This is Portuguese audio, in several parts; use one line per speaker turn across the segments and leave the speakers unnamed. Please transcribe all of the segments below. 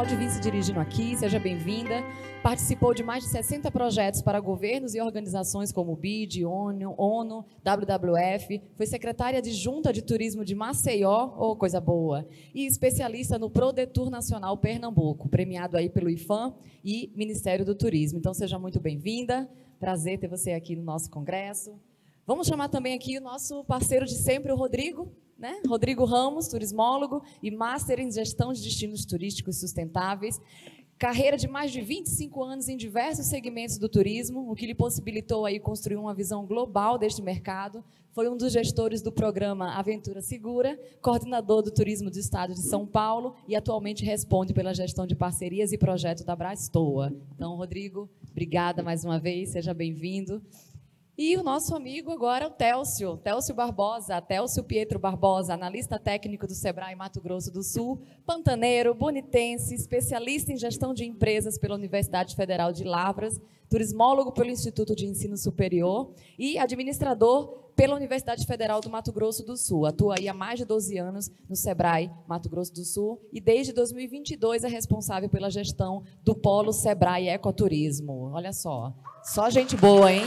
pode vir se dirigindo aqui, seja bem-vinda. Participou de mais de 60 projetos para governos e organizações como o BID, ONU, WWF. Foi secretária adjunta de turismo de Maceió, coisa boa. E especialista no ProDetour Nacional Pernambuco, premiado aí pelo IFAM e Ministério do Turismo. Então, seja muito bem-vinda. Prazer ter você aqui no nosso congresso. Vamos chamar também aqui o nosso parceiro de sempre, o Rodrigo, né? Rodrigo Ramos, turismólogo e Master em Gestão de Destinos Turísticos Sustentáveis. Carreira de mais de 25 anos em diversos segmentos do turismo, o que lhe possibilitou aí construir uma visão global deste mercado. Foi um dos gestores do programa Aventura Segura, coordenador do turismo do estado de São Paulo e atualmente responde pela gestão de parcerias e projetos da Brastoa. Então, Rodrigo, obrigada mais uma vez, seja bem-vindo. E o nosso amigo agora, o Télcio Barbosa, Télcio Pietro Barbosa, analista técnico do Sebrae Mato Grosso do Sul, pantaneiro, bonitense, especialista em gestão de empresas pela Universidade Federal de Lavras, turismólogo pelo Instituto de Ensino Superior e administrador pela Universidade Federal do Mato Grosso do Sul. Atua aí há mais de 12 anos no Sebrae Mato Grosso do Sul e desde 2022 é responsável pela gestão do Polo Sebrae Ecoturismo. Olha só gente boa, hein?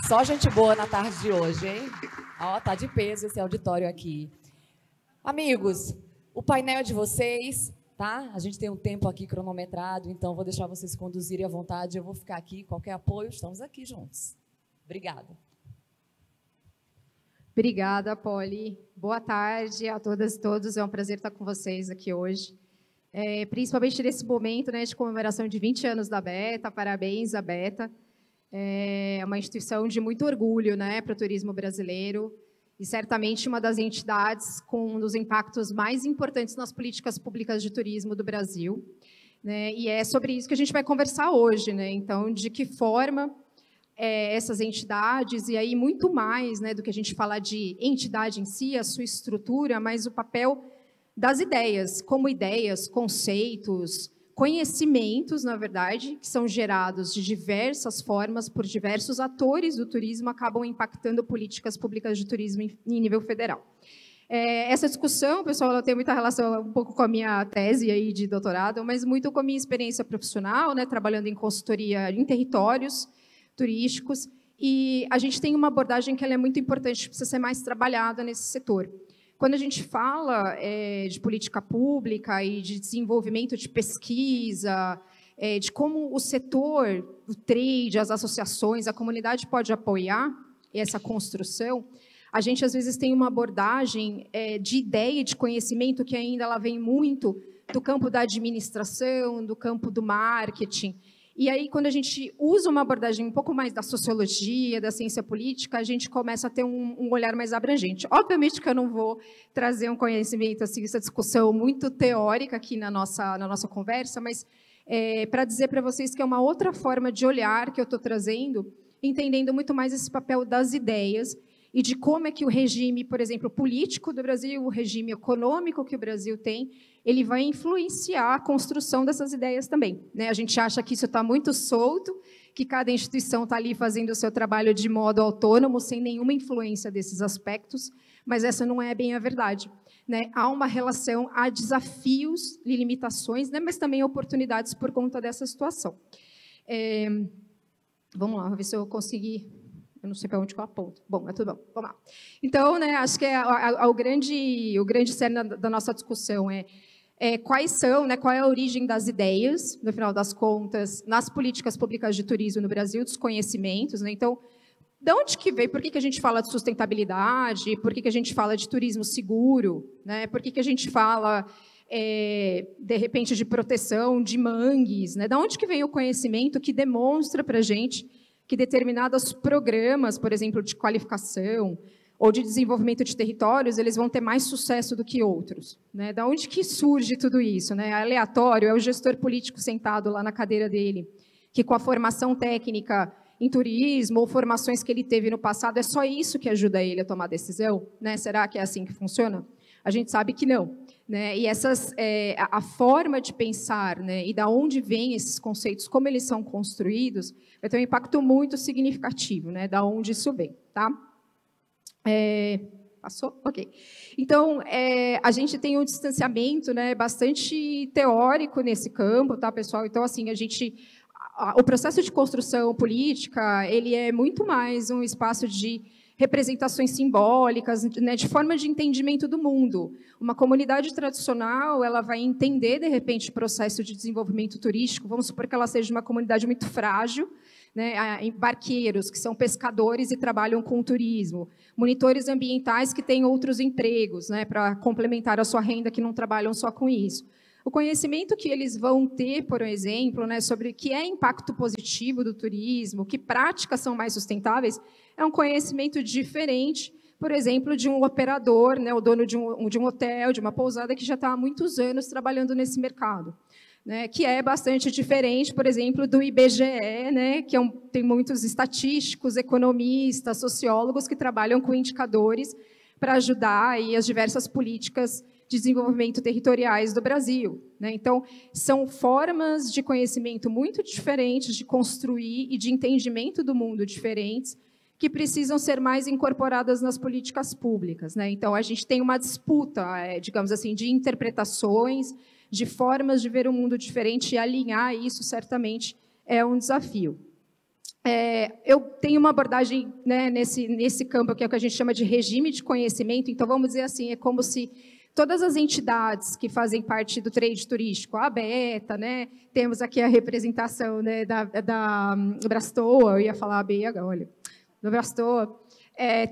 Só gente boa na tarde de hoje, hein? Ó, tá de peso esse auditório aqui. Amigos, o painel é de vocês, tá? A gente tem um tempo aqui cronometrado, então vou deixar vocês conduzirem à vontade. Eu vou ficar aqui, qualquer apoio, estamos aqui juntos. Obrigada.
Obrigada, Poli. Boa tarde a todas e todos. É um prazer estar com vocês aqui hoje. Principalmente nesse momento, né, de comemoração de 20 anos da Beta. Parabéns à Beta. É uma instituição de muito orgulho, né, para o turismo brasileiro e certamente uma das entidades com um dos impactos mais importantes nas políticas públicas de turismo do Brasil, né, e é sobre isso que a gente vai conversar hoje, né, então, de que forma essas entidades, e aí muito mais, né, do que a gente falar de entidade em si, a sua estrutura, mas o papel das ideias, como ideias, conceitos, conhecimentos, na verdade, que são gerados de diversas formas por diversos atores do turismo, acabam impactando políticas públicas de turismo em nível federal. Essa discussão, pessoal, ela tem muita relação um pouco com a minha tese aí de doutorado, mas muito com a minha experiência profissional, né, trabalhando em consultoria em territórios turísticos, e a gente tem uma abordagem que ela é muito importante, precisa ser mais trabalhada nesse setor. Quando a gente fala de política pública e de desenvolvimento de pesquisa, de como o setor, o trade, as associações, a comunidade pode apoiar essa construção, a gente, às vezes, tem uma abordagem de ideia e de conhecimento que ainda ela vem muito do campo da administração, do campo do marketing. E aí, quando a gente usa uma abordagem um pouco mais da sociologia, da ciência política, a gente começa a ter um olhar mais abrangente. Obviamente que eu não vou trazer um conhecimento, assim, essa discussão muito teórica aqui na nossa conversa, mas para dizer para vocês que é uma outra forma de olhar que eu estou trazendo, entendendo muito mais esse papel das ideias e de como é que o regime, por exemplo, político do Brasil, o regime econômico que o Brasil tem, ele vai influenciar a construção dessas ideias também, né? A gente acha que isso está muito solto, que cada instituição está ali fazendo o seu trabalho de modo autônomo, sem nenhuma influência desses aspectos, mas essa não é bem a verdade, né? Há uma relação, há desafios e limitações, né? Mas também oportunidades por conta dessa situação. Vamos lá, vamos ver se eu consegui... Eu não sei para onde que eu aponto. Bom, mas tudo bom. Vamos lá. Então, né, acho que o grande cerne da nossa discussão quais são, né, qual é a origem das ideias, no final das contas, nas políticas públicas de turismo no Brasil, dos conhecimentos, né? Então, de onde que veio? Por que a gente fala de sustentabilidade? Por que a gente fala de turismo seguro? Né? Por que a gente fala, de repente, de proteção de mangues? Né? De onde que vem o conhecimento que demonstra para a gente que determinados programas, por exemplo, de qualificação ou de desenvolvimento de territórios, eles vão ter mais sucesso do que outros, né? Da onde que surge tudo isso, né? É aleatório, é o gestor político sentado lá na cadeira dele, que com a formação técnica em turismo ou formações que ele teve no passado, é só isso que ajuda ele a tomar decisão, né? Será que é assim que funciona? A gente sabe que não, né? E a forma de pensar, né, e da onde vêm esses conceitos, como eles são construídos, vai ter um impacto muito significativo, né, da onde isso vem, tá? Passou? Ok. Então, a gente tem um distanciamento, né, bastante teórico nesse campo, tá, pessoal? Então, assim, o processo de construção política, ele é muito mais um espaço de representações simbólicas, né, de forma de entendimento do mundo. Uma comunidade tradicional, ela vai entender, de repente, o processo de desenvolvimento turístico, vamos supor que ela seja uma comunidade muito frágil, né, barqueiros, que são pescadores e trabalham com o turismo, monitores ambientais que têm outros empregos, né, para complementar a sua renda, que não trabalham só com isso. O conhecimento que eles vão ter, por exemplo, né, sobre o que é impacto positivo do turismo, que práticas são mais sustentáveis, é um conhecimento diferente, por exemplo, de um operador, né, o dono de um hotel, de uma pousada, que já está há muitos anos trabalhando nesse mercado. Né, que é bastante diferente, por exemplo, do IBGE, né, que tem muitos estatísticos, economistas, sociólogos que trabalham com indicadores para ajudar aí as diversas políticas de desenvolvimento territoriais do Brasil. Né? Então, são formas de conhecimento muito diferentes, de construir e de entendimento do mundo diferentes, que precisam ser mais incorporadas nas políticas públicas. Né? Então, a gente tem uma disputa, digamos assim, de interpretações, de formas de ver o mundo diferente, e alinhar isso, certamente, é um desafio. Eu tenho uma abordagem, né, nesse campo, que é o que a gente chama de regime de conhecimento. Então, vamos dizer assim, é como se todas as entidades que fazem parte do trade turístico, a Beta, né, temos aqui a representação, né, da Brastoa, eu ia falar a BH, olha, da Brastoa.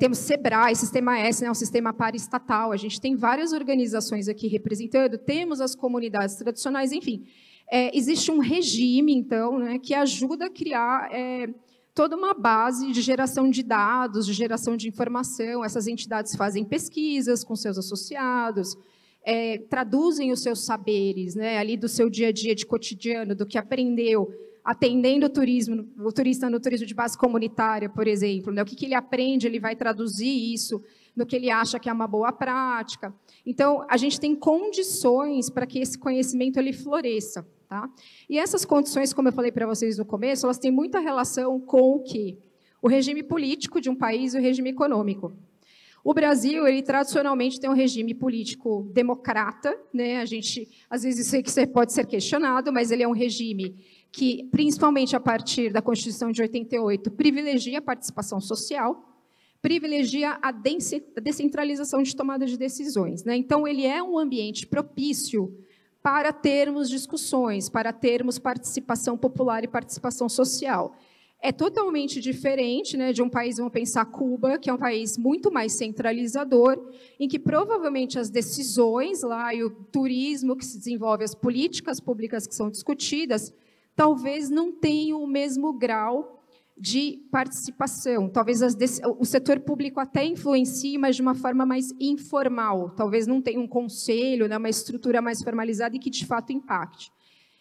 Temos SEBRAE, Sistema S, né, um sistema paraestatal. A gente tem várias organizações aqui representando, temos as comunidades tradicionais, enfim. Existe um regime, então, né, que ajuda a criar toda uma base de geração de dados, de geração de informação. Essas entidades fazem pesquisas com seus associados, traduzem os seus saberes, né, ali do seu dia a dia de cotidiano, do que aprendeu, atendendo o turista no turismo de base comunitária, por exemplo, né? O que ele aprende, ele vai traduzir isso no que ele acha que é uma boa prática. Então, a gente tem condições para que esse conhecimento ele floresça. Tá? E essas condições, como eu falei para vocês no começo, elas têm muita relação com o quê? O regime político de um país e o regime econômico. O Brasil, ele tradicionalmente tem um regime político democrata, né? A gente, às vezes, isso aqui pode ser questionado, mas ele é um regime que, principalmente a partir da Constituição de 88, privilegia a participação social, privilegia a descentralização de tomada de decisões. Né? Então, ele é um ambiente propício para termos discussões, para termos participação popular e participação social. É totalmente diferente, né, de um país, vamos pensar Cuba, que é um país muito mais centralizador, em que provavelmente as decisões lá e o turismo que se desenvolve, as políticas públicas que são discutidas, talvez não tenham o mesmo grau de participação. Talvez o setor público até influencie, mas de uma forma mais informal. Talvez não tenha um conselho, né, uma estrutura mais formalizada e que, de fato, impacte.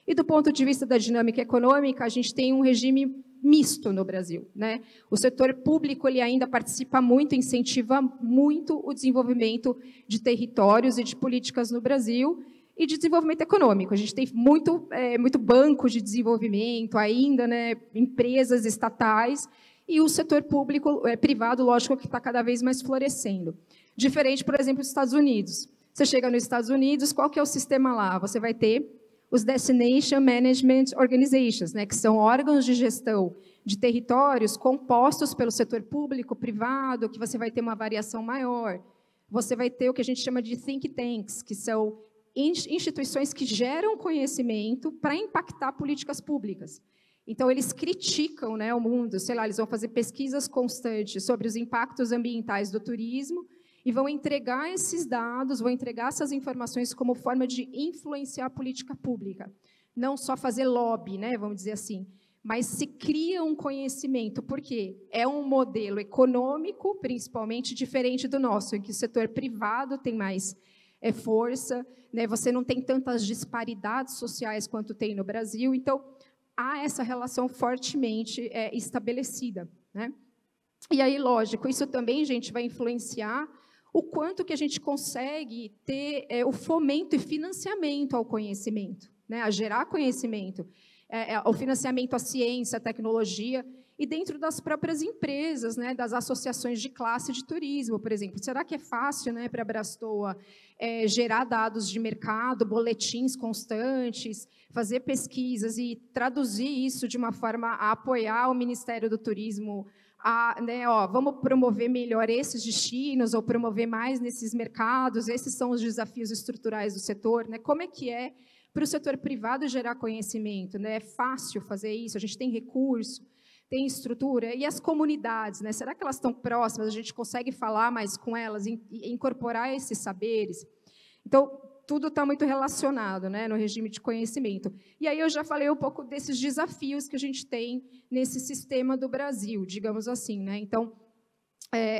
E, do ponto de vista da dinâmica econômica, a gente tem um regime misto no Brasil. Né? O setor público ele ainda participa muito, incentiva muito o desenvolvimento de territórios e de políticas no Brasil, e de desenvolvimento econômico. A gente tem muito banco de desenvolvimento ainda, né, empresas estatais, e o setor público, privado, lógico, que está cada vez mais florescendo. Diferente, por exemplo, dos Estados Unidos. Você chega nos Estados Unidos, qual que é o sistema lá? Você vai ter os Destination Management Organizations, né, que são órgãos de gestão de territórios compostos pelo setor público, privado, que você vai ter uma variação maior. Você vai ter o que a gente chama de think tanks, que são instituições que geram conhecimento para impactar políticas públicas. Então, eles criticam, né, o mundo, sei lá, eles vão fazer pesquisas constantes sobre os impactos ambientais do turismo e vão entregar esses dados, vão entregar essas informações como forma de influenciar a política pública. Não só fazer lobby, né, vamos dizer assim, mas se cria um conhecimento, porque é um modelo econômico, principalmente, diferente do nosso, em que o setor privado tem mais força, né? Você não tem tantas disparidades sociais quanto tem no Brasil, então há essa relação fortemente estabelecida. Né? E aí, lógico, isso também, gente, vai influenciar o quanto que a gente consegue ter o fomento e financiamento ao conhecimento, né? A gerar conhecimento, o financiamento à ciência, à tecnologia, e dentro das próprias empresas, né, das associações de classe de turismo, por exemplo. Será que é fácil, né, para a Abrastoa gerar dados de mercado, boletins constantes, fazer pesquisas e traduzir isso de uma forma a apoiar o Ministério do Turismo vamos promover melhor esses destinos ou promover mais nesses mercados, esses são os desafios estruturais do setor, né? Como é que é para o setor privado gerar conhecimento, né? É fácil fazer isso, a gente tem recurso, tem estrutura, e as comunidades, né? Será que elas estão próximas, a gente consegue falar mais com elas, incorporar esses saberes? Então, tudo está muito relacionado, né, no regime de conhecimento. E aí eu já falei um pouco desses desafios que a gente tem nesse sistema do Brasil, digamos assim, né? Então,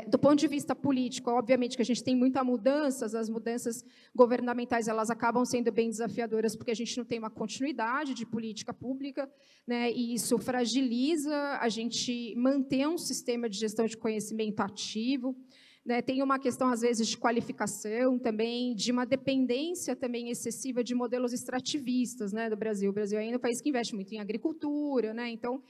do ponto de vista político, obviamente que a gente tem muitas mudanças, as mudanças governamentais elas acabam sendo bem desafiadoras porque a gente não tem uma continuidade de política pública, né, e isso fragiliza a gente manter um sistema de gestão de conhecimento ativo. Né, tem uma questão, às vezes, de qualificação também, de uma dependência também excessiva de modelos extrativistas, né, do Brasil. O Brasil ainda é um país que investe muito em agricultura, né, então,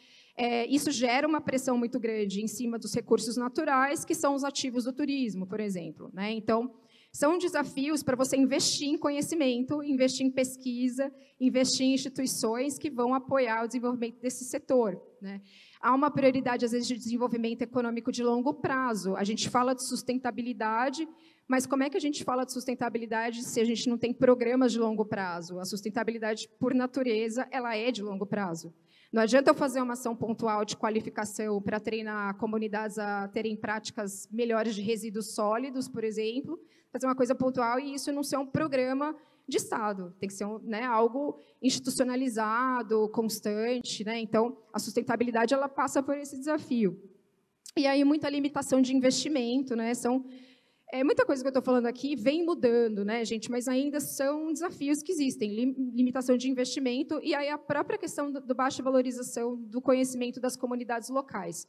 isso gera uma pressão muito grande em cima dos recursos naturais, que são os ativos do turismo, por exemplo. Né, então, são desafios para você investir em conhecimento, investir em pesquisa, investir em instituições que vão apoiar o desenvolvimento desse setor. Né. Há uma prioridade, às vezes, de desenvolvimento econômico de longo prazo. A gente fala de sustentabilidade, mas como é que a gente fala de sustentabilidade se a gente não tem programas de longo prazo? A sustentabilidade, por natureza, ela é de longo prazo. Não adianta eu fazer uma ação pontual de qualificação para treinar comunidades a terem práticas melhores de resíduos sólidos, por exemplo, fazer uma coisa pontual e isso não ser um programa de Estado, tem que ser algo institucionalizado, constante. Né? Então, a sustentabilidade ela passa por esse desafio. E aí, muita limitação de investimento, né? Muita coisa que eu estou falando aqui vem mudando, né, gente? Mas ainda são desafios que existem, limitação de investimento e aí a própria questão do baixa valorização do conhecimento das comunidades locais.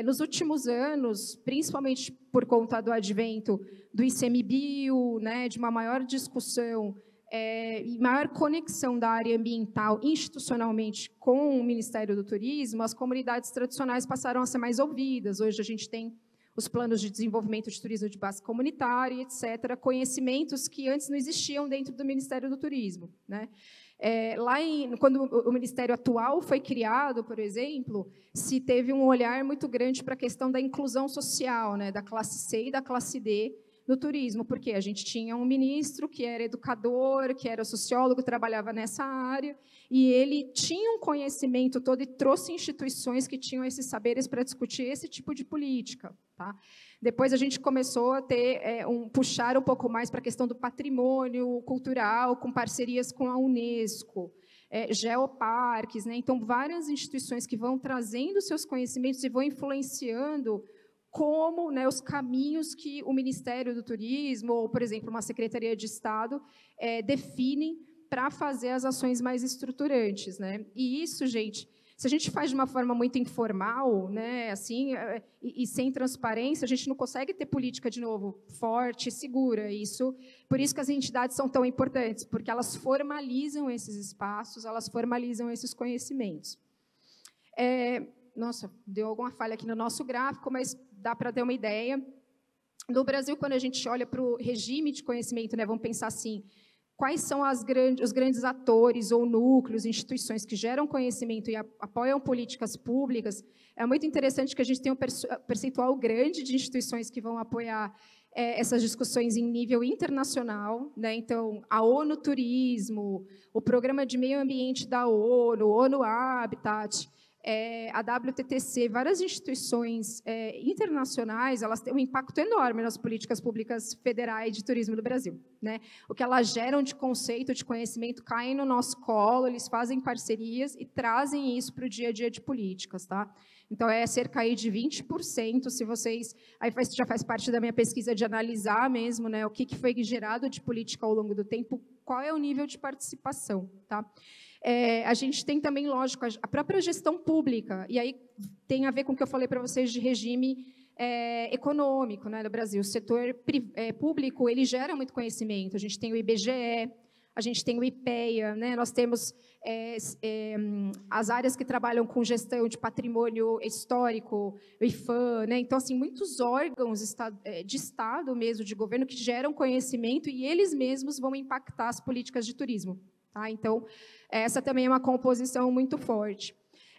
Nos últimos anos, principalmente por conta do advento do ICMBio, né, de uma maior discussão e maior conexão da área ambiental institucionalmente com o Ministério do Turismo, as comunidades tradicionais passaram a ser mais ouvidas. Hoje a gente tem os planos de desenvolvimento de turismo de base comunitária, etc., conhecimentos que antes não existiam dentro do Ministério do Turismo. Né? Quando o Ministério atual foi criado, por exemplo, se teve um olhar muito grande para a questão da inclusão social, né, da classe C e da classe D no turismo, porque a gente tinha um ministro que era educador, que era sociólogo, trabalhava nessa área, e ele tinha um conhecimento todo e trouxe instituições que tinham esses saberes para discutir esse tipo de política. Tá? Depois a gente começou a ter puxar um pouco mais para a questão do patrimônio cultural, com parcerias com a Unesco, geoparques, né? Então, várias instituições que vão trazendo seus conhecimentos e vão influenciando como, né, os caminhos que o Ministério do Turismo, ou, por exemplo, uma Secretaria de Estado, definem para fazer as ações mais estruturantes. Né? E isso, gente, se a gente faz de uma forma muito informal, né, assim, e sem transparência, a gente não consegue ter política, de novo, forte e segura. Por isso que as entidades são tão importantes, porque elas formalizam esses espaços, elas formalizam esses conhecimentos. Nossa, deu alguma falha aqui no nosso gráfico, mas dá para ter uma ideia. No Brasil, quando a gente olha para o regime de conhecimento, né, vamos pensar assim, quais são os grandes atores ou núcleos, instituições que geram conhecimento e apoiam políticas públicas, é muito interessante que a gente tenha um percentual grande de instituições que vão apoiar essas discussões em nível internacional. Né? Então, a ONU Turismo, o Programa de Meio Ambiente da ONU, ONU Habitat, a WTTC, várias instituições internacionais, elas têm um impacto enorme nas políticas públicas federais de turismo do Brasil. Né? O que elas geram de conceito, de conhecimento, cai no nosso colo, eles fazem parcerias e trazem isso para o dia a dia de políticas. Tá? Então, é cerca aí de 20%, se vocês... Aí já faz parte da minha pesquisa de analisar mesmo, né, o que foi gerado de política ao longo do tempo, qual é o nível de participação. Tá? A gente tem também, lógico, a própria gestão pública, e aí tem a ver com o que eu falei para vocês de regime econômico, né, do Brasil. O setor público ele gera muito conhecimento. A gente tem o IBGE, a gente tem o IPEA, né? Nós temos as áreas que trabalham com gestão de patrimônio histórico, o IFAM, né? Então, assim, muitos órgãos de Estado mesmo, de governo, que geram conhecimento e eles mesmos vão impactar as políticas de turismo. Tá? Então, essa também é uma composição muito forte.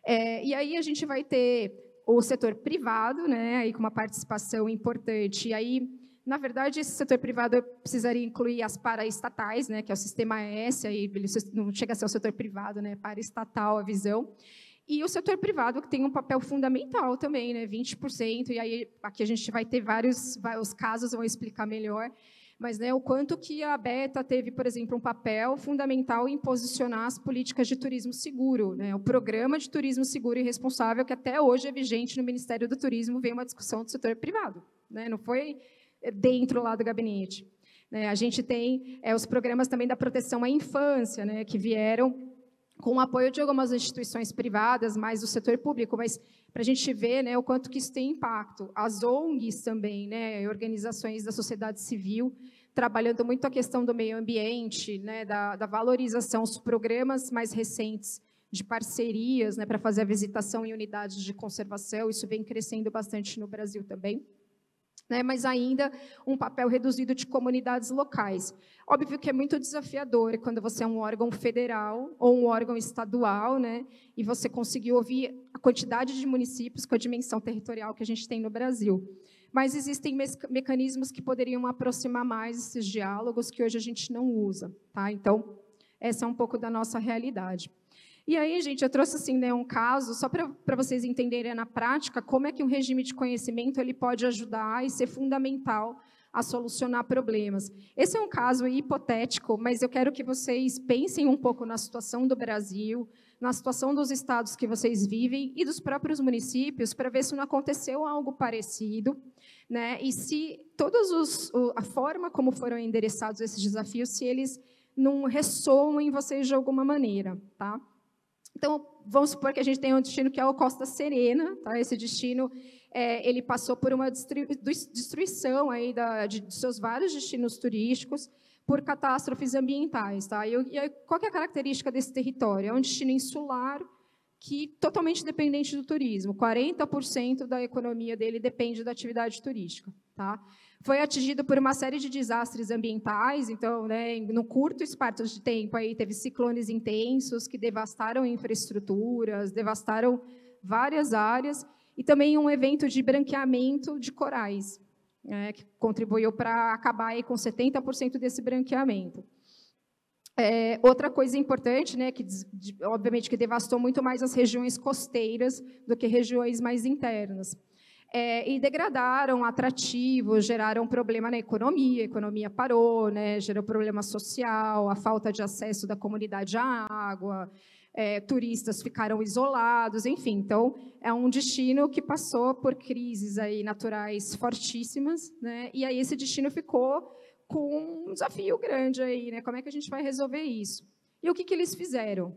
E aí a gente vai ter o setor privado, né? Aí com uma participação importante. E aí, na verdade, esse setor privado eu precisaria incluir as paraestatais, né, que é o Sistema S, aí não chega a ser o setor privado, né, paraestatal a visão. E o setor privado, que tem um papel fundamental também, né, 20%, e aí aqui a gente vai ter os casos vão explicar melhor, mas né, o quanto que a Beta teve, por exemplo, um papel fundamental em posicionar as políticas de turismo seguro, né, o programa de turismo seguro e responsável, que até hoje é vigente no Ministério do Turismo, veio uma discussão do setor privado, né, não foi dentro lá do gabinete. A gente tem os programas também da proteção à infância, né, que vieram com o apoio de algumas instituições privadas, mais do setor público, mas para a gente ver, né, o quanto que isso tem impacto. As ONGs também, né, organizações da sociedade civil, trabalhando muito a questão do meio ambiente, né, da valorização, os programas mais recentes de parcerias, né, para fazer a visitação em unidades de conservação, isso vem crescendo bastante no Brasil também. Mas ainda um papel reduzido de comunidades locais. Óbvio que é muito desafiador quando você é um órgão federal ou um órgão estadual, né, e você conseguir ouvir a quantidade de municípios com a dimensão territorial que a gente tem no Brasil. Mas existem mecanismos que poderiam aproximar mais esses diálogos que hoje a gente não usa. Tá? Então, essa é um pouco da nossa realidade. E aí, gente, eu trouxe assim, né, um caso, só para vocês entenderem na prática como é que um regime de conhecimento ele pode ajudar e ser fundamental a solucionar problemas. Esse é um caso hipotético, mas eu quero que vocês pensem um pouco na situação do Brasil, na situação dos estados que vocês vivem e dos próprios municípios, para ver se não aconteceu algo parecido, né, e se a forma como foram endereçados esses desafios, se eles não ressoam em vocês de alguma maneira, tá? Então, vamos supor que a gente tem um destino que é o Costa Serena. Tá? Esse destino ele passou por uma destruição aí de seus vários destinos turísticos por catástrofes ambientais. Tá? E qual que é a característica desse território? É um destino insular totalmente dependente do turismo. 40% da economia dele depende da atividade turística. Tá? Foi atingido por uma série de desastres ambientais, então, né, no curto espaço de tempo, aí teve ciclones intensos que devastaram infraestruturas, devastaram várias áreas, e também um evento de branqueamento de corais, né, que contribuiu para acabar aí com 70% desse branqueamento. Outra coisa importante, né, que obviamente que devastou muito mais as regiões costeiras do que regiões mais internas. E degradaram atrativos, geraram problema na economia, a economia parou, né, gerou problema social, a falta de acesso da comunidade à água, turistas ficaram isolados, enfim. Então, é um destino que passou por crises aí naturais fortíssimas, né, e aí esse destino ficou com um desafio grande aí, né, como é que a gente vai resolver isso? E o que eles fizeram?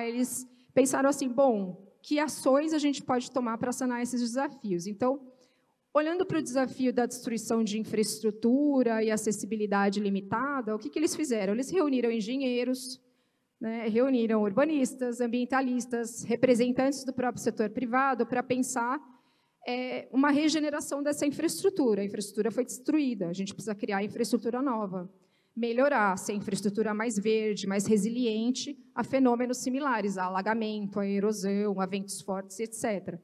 Eles pensaram assim, bom, que ações a gente pode tomar para sanar esses desafios. Então, olhando para o desafio da destruição de infraestrutura e acessibilidade limitada, o que eles fizeram? Eles reuniram engenheiros, né, reuniram urbanistas, ambientalistas, representantes do próprio setor privado para pensar uma regeneração dessa infraestrutura. A infraestrutura foi destruída, a gente precisa criar infraestrutura nova, melhorar, ser infraestrutura mais verde, mais resiliente a fenômenos similares, a alagamento, a erosão, a ventos fortes, etc.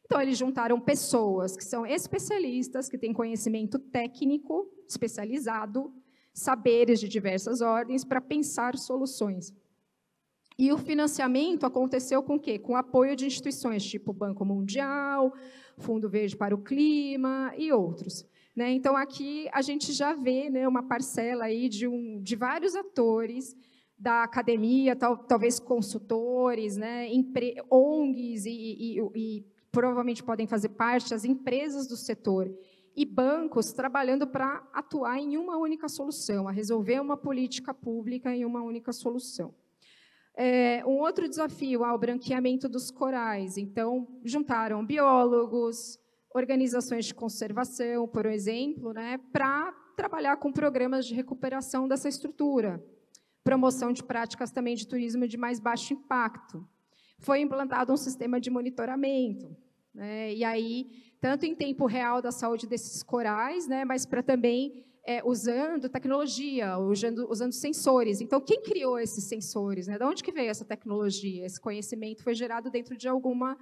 Então, eles juntaram pessoas que são especialistas, que têm conhecimento técnico especializado, saberes de diversas ordens, para pensar soluções. E o financiamento aconteceu com o quê? Com apoio de instituições tipo Banco Mundial, Fundo Verde para o Clima e outros. Né? Então, aqui a gente já vê, né, uma parcela aí de vários atores da academia, talvez consultores, né, ONGs e provavelmente podem fazer parte as empresas do setor e bancos trabalhando para atuar em uma única solução, a resolver uma política pública em uma única solução. Um outro desafio é o branqueamento dos corais. Então, juntaram biólogos, organizações de conservação, por exemplo, né, para trabalhar com programas de recuperação dessa estrutura. promoção de práticas também de turismo de mais baixo impacto. Foi implantado um sistema de monitoramento, né? E aí, tanto em tempo real da saúde desses corais, né, mas para também usando tecnologia, usando sensores. Então, quem criou esses sensores? Né? De onde que veio essa tecnologia? Esse conhecimento foi gerado dentro de alguma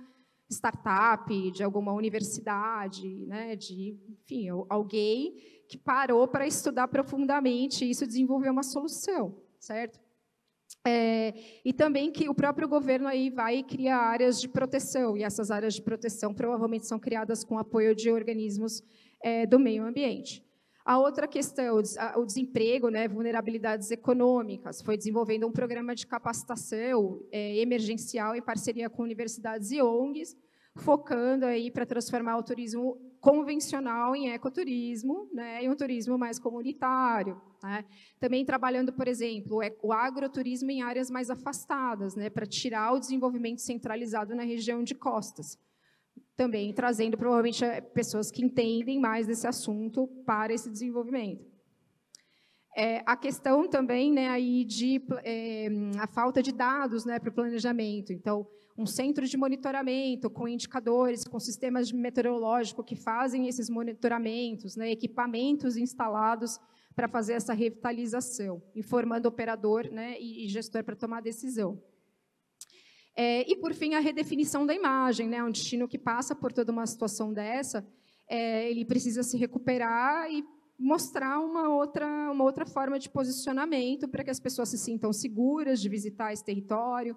startup, de alguma universidade, né? Enfim, alguém que parou para estudar profundamente isso e desenvolver uma solução, certo? E também que o próprio governo aí vai criar áreas de proteção, e essas áreas de proteção provavelmente são criadas com apoio de organismos do meio ambiente. A outra questão, o desemprego, né, vulnerabilidades econômicas, foi desenvolvendo um programa de capacitação emergencial em parceria com universidades e ONGs, focando aí para transformar o turismo convencional em ecoturismo, né, e um turismo mais comunitário. Né? Também trabalhando, por exemplo, o agroturismo em áreas mais afastadas, né, para tirar o desenvolvimento centralizado na região de costas. Também trazendo, provavelmente, pessoas que entendem mais desse assunto para esse desenvolvimento. A questão também, né, aí a falta de dados, né, para o planejamento. Então, um centro de monitoramento com indicadores, com sistemas meteorológicos que fazem esses monitoramentos, né, equipamentos instalados para fazer essa revitalização, informando o operador, né, e gestor para tomar decisão. E, por fim, a redefinição da imagem, né? Um destino que passa por toda uma situação dessa, ele precisa se recuperar e mostrar uma outra forma de posicionamento para que as pessoas se sintam seguras de visitar esse território,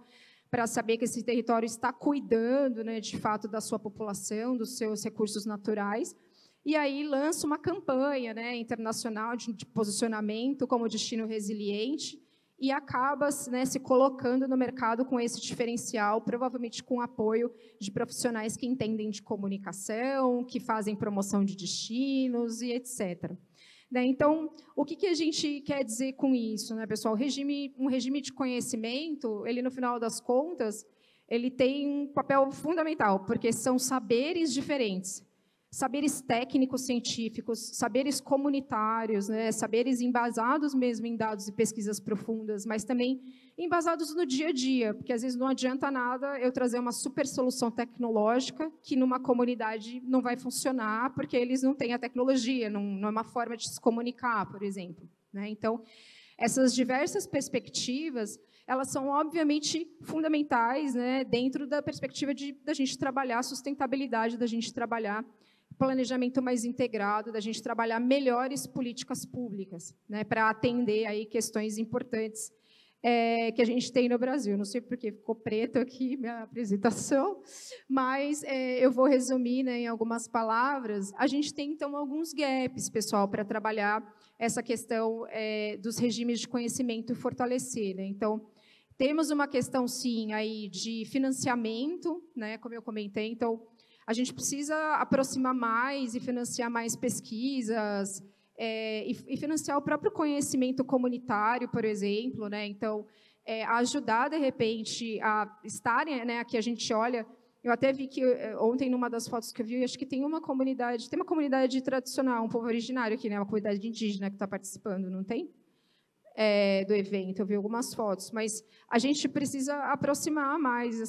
para saber que esse território está cuidando, né, de fato, da sua população, dos seus recursos naturais. E aí lança uma campanha, né, internacional de posicionamento como destino resiliente, e acaba, né, se colocando no mercado com esse diferencial, provavelmente com apoio de profissionais que entendem de comunicação, que fazem promoção de destinos e etc. Então, o que a gente quer dizer com isso, né, pessoal? Um regime de conhecimento, ele, no final das contas, ele tem um papel fundamental, porque são saberes diferentes. Saberes técnicos, científicos, saberes comunitários, né, saberes embasados mesmo em dados e pesquisas profundas, mas também embasados no dia a dia, porque às vezes não adianta nada eu trazer uma super solução tecnológica que numa comunidade não vai funcionar, porque eles não têm a tecnologia, não é uma forma de se comunicar, por exemplo. Né? Então, essas diversas perspectivas, elas são obviamente fundamentais, né, dentro da perspectiva da gente trabalhar a sustentabilidade, da gente trabalhar planejamento mais integrado, da gente trabalhar melhores políticas públicas, né, para atender aí questões importantes que a gente tem no Brasil. Não sei porque ficou preto aqui minha apresentação, mas eu vou resumir, né, em algumas palavras. A gente tem, então, alguns gaps, pessoal, para trabalhar essa questão dos regimes de conhecimento e fortalecer. Né? Então, temos uma questão, sim, aí de financiamento, né, como eu comentei. Então, a gente precisa aproximar mais e financiar mais pesquisas, e financiar o próprio conhecimento comunitário, por exemplo. Né? Então, ajudar, de repente, a estarem, né, aqui a gente olha, eu até vi que ontem, numa das fotos que eu vi, acho que tem uma comunidade tradicional, um povo originário aqui, né, uma comunidade indígena que está participando, não tem? Do evento, eu vi algumas fotos, mas a gente precisa aproximar mais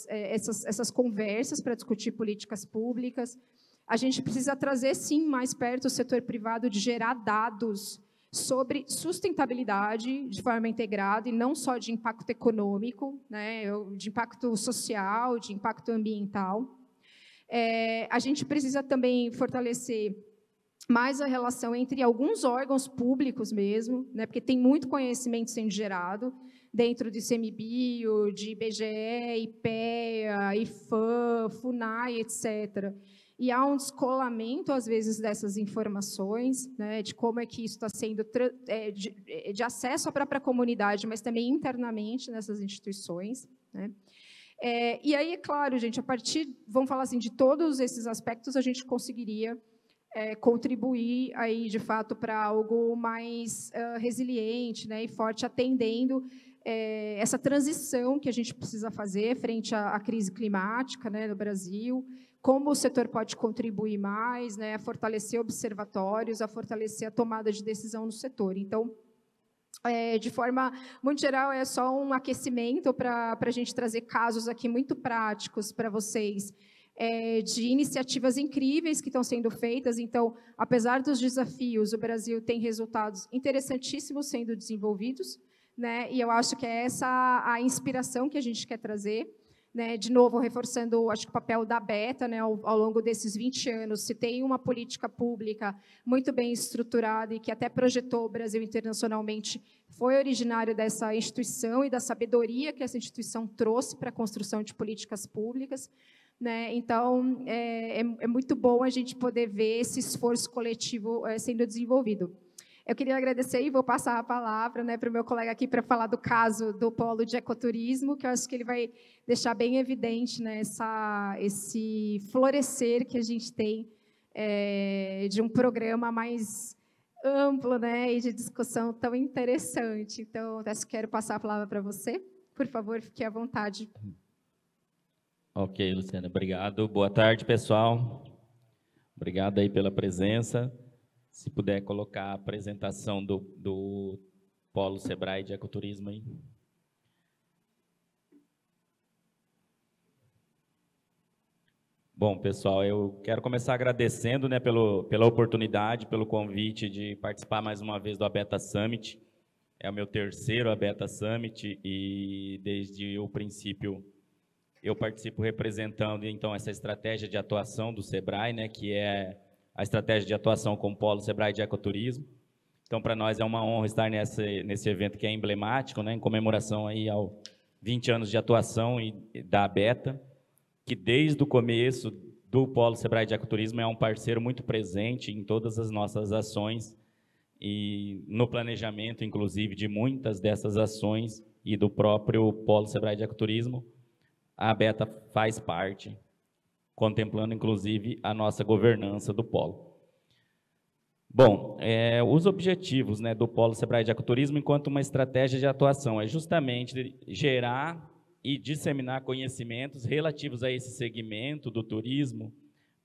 essas conversas para discutir políticas públicas. A gente precisa trazer, sim, mais perto o setor privado de gerar dados sobre sustentabilidade de forma integrada e não só de impacto econômico, né, de impacto social, de impacto ambiental. A gente precisa também fortalecer mais a relação entre alguns órgãos públicos mesmo, né, porque tem muito conhecimento sendo gerado dentro do ICMBio, de IBGE, IPEA, IFAM, FUNAI, etc. E há um descolamento, às vezes, dessas informações, né, de como é que isso está sendo de acesso à própria comunidade, mas também internamente nessas instituições. Né. E aí, é claro, gente, a partir, vamos falar assim, de todos esses aspectos, a gente conseguiria contribuir aí de fato para algo mais resiliente, né, e forte, atendendo essa transição que a gente precisa fazer frente à crise climática, né, no Brasil, como o setor pode contribuir mais, né, a fortalecer observatórios, a fortalecer a tomada de decisão no setor. Então, de forma muito geral, é só um aquecimento para a gente trazer casos aqui muito práticos para vocês, de iniciativas incríveis que estão sendo feitas. Então, apesar dos desafios, o Brasil tem resultados interessantíssimos sendo desenvolvidos, né? E eu acho que é essa a inspiração que a gente quer trazer. Né, de novo, reforçando, acho que o papel da Beta, né, ao longo desses 20 anos, se tem uma política pública muito bem estruturada e que até projetou o Brasil internacionalmente, foi originário dessa instituição e da sabedoria que essa instituição trouxe para a construção de políticas públicas. Né? Então, é muito bom a gente poder ver esse esforço coletivo sendo desenvolvido. Eu queria agradecer e vou passar a palavra, né, para o meu colega aqui para falar do caso do polo de ecoturismo, que eu acho que ele vai deixar bem evidente, né, esse florescer que a gente tem de um programa mais amplo, né, e de discussão tão interessante. Então, eu quero passar a palavra para você. Por favor, fique à vontade.
Ok, Luciana, obrigado. Boa tarde, pessoal. Obrigado aí pela presença. Se puder colocar a apresentação do Polo Sebrae de Ecoturismo aí. Bom, pessoal, eu quero começar agradecendo, né, pela oportunidade, pelo convite de participar mais uma vez do Abeta Summit. É o meu terceiro Abeta Summit e desde o princípio eu participo representando então essa estratégia de atuação do Sebrae, né, que é a estratégia de atuação com o Polo Sebrae de Ecoturismo. Então, para nós é uma honra estar nesse evento que é emblemático, né, em comemoração aí aos 20 anos de atuação da Abeta, que desde o começo do Polo Sebrae de Ecoturismo é um parceiro muito presente em todas as nossas ações e no planejamento, inclusive, de muitas dessas ações e do próprio Polo Sebrae de Ecoturismo, a Abeta faz parte, contemplando, inclusive, a nossa governança do Polo. Bom, os objetivos, né, do Polo Sebrae de Ecoturismo enquanto uma estratégia de atuação é justamente gerar e disseminar conhecimentos relativos a esse segmento do turismo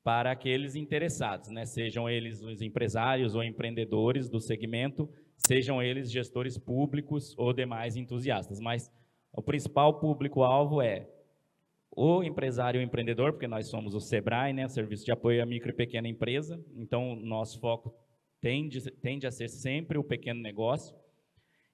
para aqueles interessados, né, sejam eles os empresários ou empreendedores do segmento, sejam eles gestores públicos ou demais entusiastas. Mas o principal público-alvo é o empresário e o empreendedor, porque nós somos o Sebrae, né, Serviço de Apoio à Micro e Pequena Empresa, então nosso foco tende a ser sempre o pequeno negócio,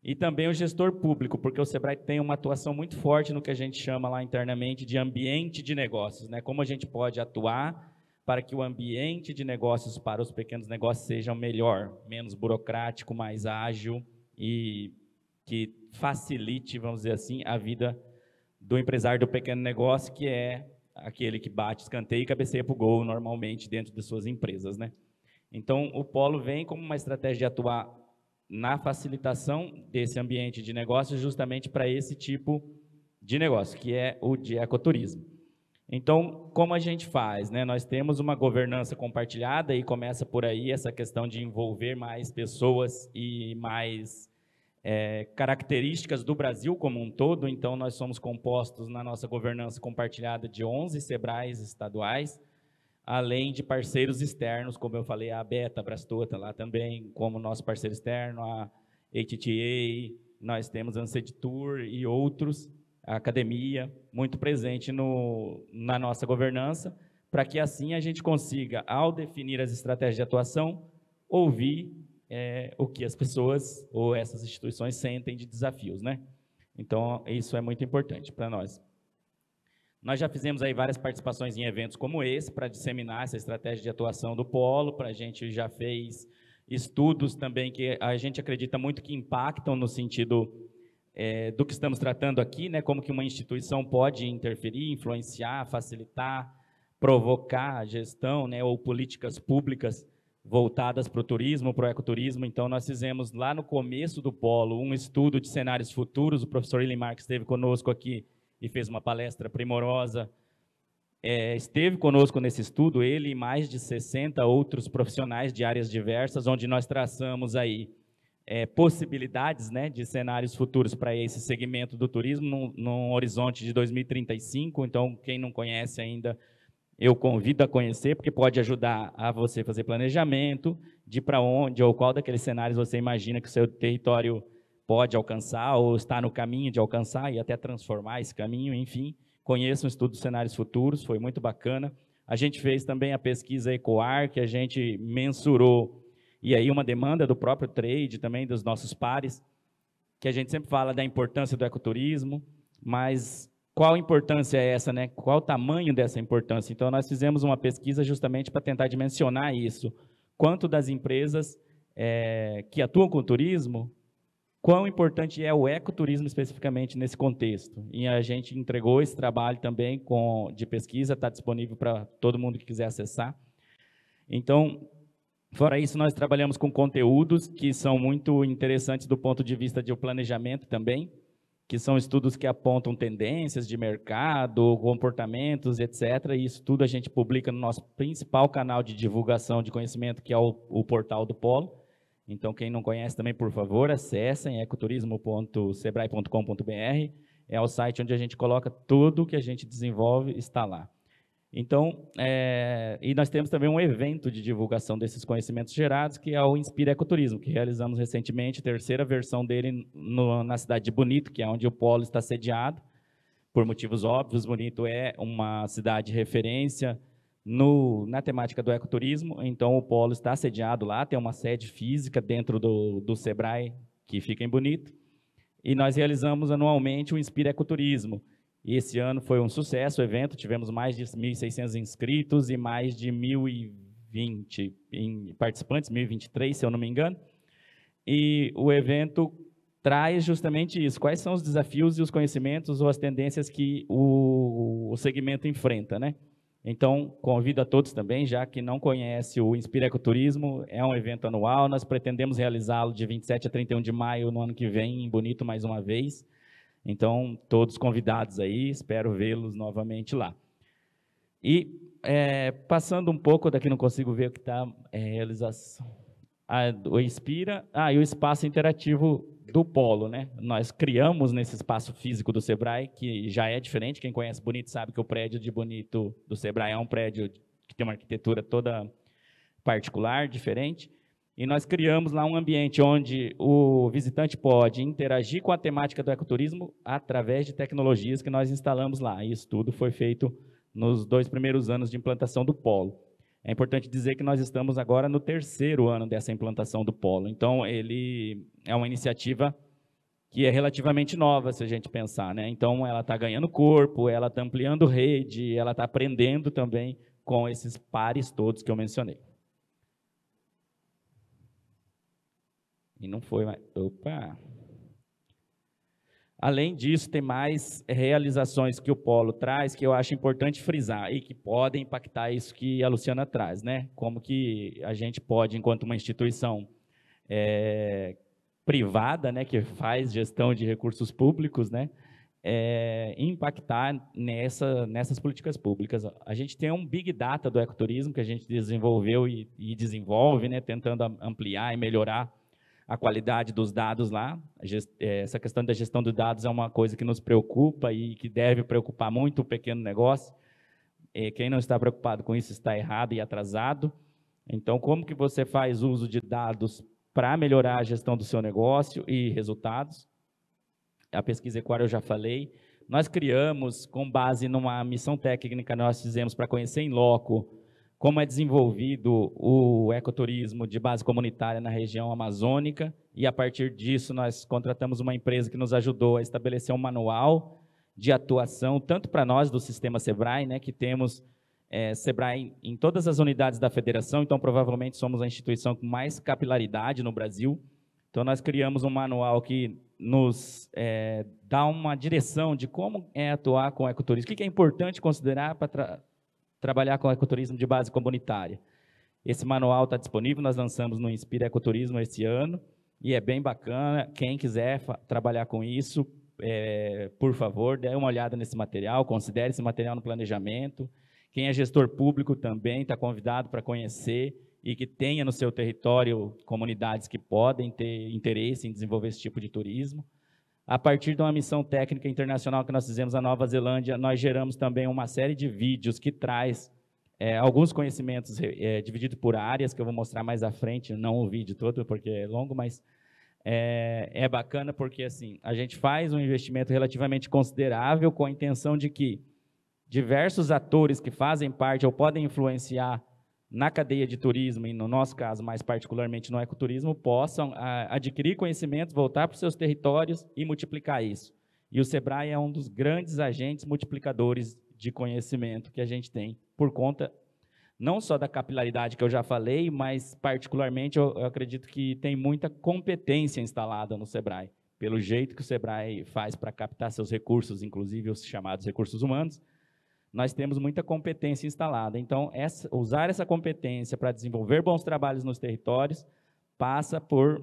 e também o gestor público, porque o Sebrae tem uma atuação muito forte no que a gente chama lá internamente de ambiente de negócios, né, como a gente pode atuar para que o ambiente de negócios para os pequenos negócios seja melhor, menos burocrático, mais ágil e que facilite, vamos dizer assim, a vida do empresário do pequeno negócio, que é aquele que bate escanteio e cabeceia para o gol normalmente dentro de suas empresas, né? Então, o Polo vem como uma estratégia de atuar na facilitação desse ambiente de negócio justamente para esse tipo de negócio, que é o de ecoturismo. Então, como a gente faz, né? Nós temos uma governança compartilhada e começa por aí essa questão de envolver mais pessoas e mais características do Brasil como um todo. Então, nós somos compostos na nossa governança compartilhada de 11 Sebraes estaduais, além de parceiros externos, como eu falei, a Beta, a Brastota lá também, como nosso parceiro externo, a ATTA, nós temos a Anceditour e outros, a academia, muito presente na nossa governança, para que assim a gente consiga, ao definir as estratégias de atuação, ouvir o que as pessoas ou essas instituições sentem de desafios, né? Então, isso é muito importante para nós. Nós já fizemos aí várias participações em eventos como esse, para disseminar essa estratégia de atuação do Polo, a gente já fez estudos também que a gente acredita muito que impactam no sentido do que estamos tratando aqui, né? Como que uma instituição pode interferir, influenciar, facilitar, provocar a gestão, né? Ou políticas públicas voltadas para o turismo, para o ecoturismo. Então, nós fizemos lá no começo do Polo um estudo de cenários futuros. O professor Ilimar, que esteve conosco aqui e fez uma palestra primorosa, esteve conosco nesse estudo, ele e mais de 60 outros profissionais de áreas diversas, onde nós traçamos aí possibilidades, né, de cenários futuros para esse segmento do turismo, num horizonte de 2035. Então, quem não conhece ainda, eu convido a conhecer, porque pode ajudar a você fazer planejamento de para onde ou qual daqueles cenários você imagina que o seu território pode alcançar ou está no caminho de alcançar e até transformar esse caminho, enfim. Conheço um estudo dos cenários futuros, foi muito bacana. A gente fez também a pesquisa Ecoar, que a gente mensurou, e aí uma demanda do próprio trade, também dos nossos pares, que a gente sempre fala da importância do ecoturismo, mas qual importância é essa, né? Qual o tamanho dessa importância? Então, nós fizemos uma pesquisa justamente para tentar dimensionar isso. Quanto das empresas que atuam com turismo, quão importante é o ecoturismo especificamente nesse contexto. E a gente entregou esse trabalho também de pesquisa, está disponível para todo mundo que quiser acessar. Então, fora isso, nós trabalhamos com conteúdos que são muito interessantes do ponto de vista de planejamento também, que são estudos que apontam tendências de mercado, comportamentos, etc. E isso tudo a gente publica no nosso principal canal de divulgação de conhecimento, que é o portal do Polo. Então, quem não conhece também, por favor, acessem ecoturismo.sebrae.com.br. É o site onde a gente coloca tudo que a gente desenvolve, está lá. Então, e nós temos também um evento de divulgação desses conhecimentos gerados, que é o Inspira Ecoturismo, que realizamos recentemente, a terceira versão dele na cidade de Bonito, que é onde o Polo está sediado. Por motivos óbvios, Bonito é uma cidade de referência na temática do ecoturismo, então o Polo está sediado lá, tem uma sede física dentro do Sebrae, que fica em Bonito, e nós realizamos anualmente o Inspira Ecoturismo. E esse ano foi um sucesso o evento, tivemos mais de 1.600 inscritos e mais de 1.020 participantes, 1.023, se eu não me engano. E o evento traz justamente isso, quais são os desafios e os conhecimentos ou as tendências que o segmento enfrenta, né? Então, convido a todos também, já que não conhece o Inspira Ecoturismo, é um evento anual, nós pretendemos realizá-lo de 27 a 31 de maio no ano que vem, em Bonito mais uma vez. Então, todos convidados aí, espero vê-los novamente lá. E, passando um pouco daqui, não consigo ver o que está, realização. O Inspira, e o espaço interativo do Polo, né? Nós criamos nesse espaço físico do Sebrae, que já é diferente, quem conhece Bonito sabe que o prédio de Bonito do Sebrae é um prédio que tem uma arquitetura toda particular, diferente, e nós criamos lá um ambiente onde o visitante pode interagir com a temática do ecoturismo através de tecnologias que nós instalamos lá. Isso tudo foi feito nos 2 primeiros anos de implantação do Polo. É importante dizer que nós estamos agora no 3º ano dessa implantação do Polo. Então, ele é uma iniciativa que é relativamente nova, se a gente pensar, né? Então, ela está ganhando corpo, ela está ampliando rede, ela está aprendendo também com esses pares todos que eu mencionei. E não foi mais... Opa! Além disso, tem mais realizações que o Polo traz, que eu acho importante frisar, e que podem impactar isso que a Luciana traz, né? Como que a gente pode, enquanto uma instituição privada, né, que faz gestão de recursos públicos, né, impactar nessas políticas públicas. A gente tem um Big Data do ecoturismo, que a gente desenvolveu e desenvolve, né, tentando ampliar e melhorar a qualidade dos dados lá. Essa questão da gestão de dados é uma coisa que nos preocupa e que deve preocupar muito o pequeno negócio. Quem não está preocupado com isso está errado e atrasado. Então, como que você faz uso de dados para melhorar a gestão do seu negócio e resultados? A pesquisa Ecoar eu já falei. Nós criamos, com base numa missão técnica que nós fizemos para conhecer em loco como é desenvolvido o ecoturismo de base comunitária na região amazônica, e a partir disso nós contratamos uma empresa que nos ajudou a estabelecer um manual de atuação, tanto para nós do sistema Sebrae, né, que temos Sebrae em todas as unidades da federação, então provavelmente somos a instituição com mais capilaridade no Brasil. Então nós criamos um manual que nos dá uma direção de como atuar com o ecoturismo, o que é importante considerar para trabalhar com ecoturismo de base comunitária. Esse manual está disponível, nós lançamos no Inspira Ecoturismo esse ano, e é bem bacana. Quem quiser trabalhar com isso, por favor, dê uma olhada nesse material, considere esse material no planejamento. Quem é gestor público também está convidado para conhecer e que tenha no seu território comunidades que podem ter interesse em desenvolver esse tipo de turismo. A partir de uma missão técnica internacional que nós fizemos na Nova Zelândia, nós geramos também uma série de vídeos que traz alguns conhecimentos divididos por áreas, que eu vou mostrar mais à frente, não o vídeo todo, porque é longo, mas é bacana porque assim, a gente faz um investimento relativamente considerável com a intenção de que diversos atores que fazem parte ou podem influenciar na cadeia de turismo, e no nosso caso, mais particularmente no ecoturismo, possam adquirir conhecimentos, voltar para os seus territórios e multiplicar isso. E o Sebrae é um dos grandes agentes multiplicadores de conhecimento que a gente tem, por conta não só da capilaridade que eu já falei, mas particularmente eu acredito que tem muita competência instalada no Sebrae, pelo jeito que o Sebrae faz para captar seus recursos, inclusive os chamados recursos humanos. Nós temos muita competência instalada. Então, usar essa competência para desenvolver bons trabalhos nos territórios passa por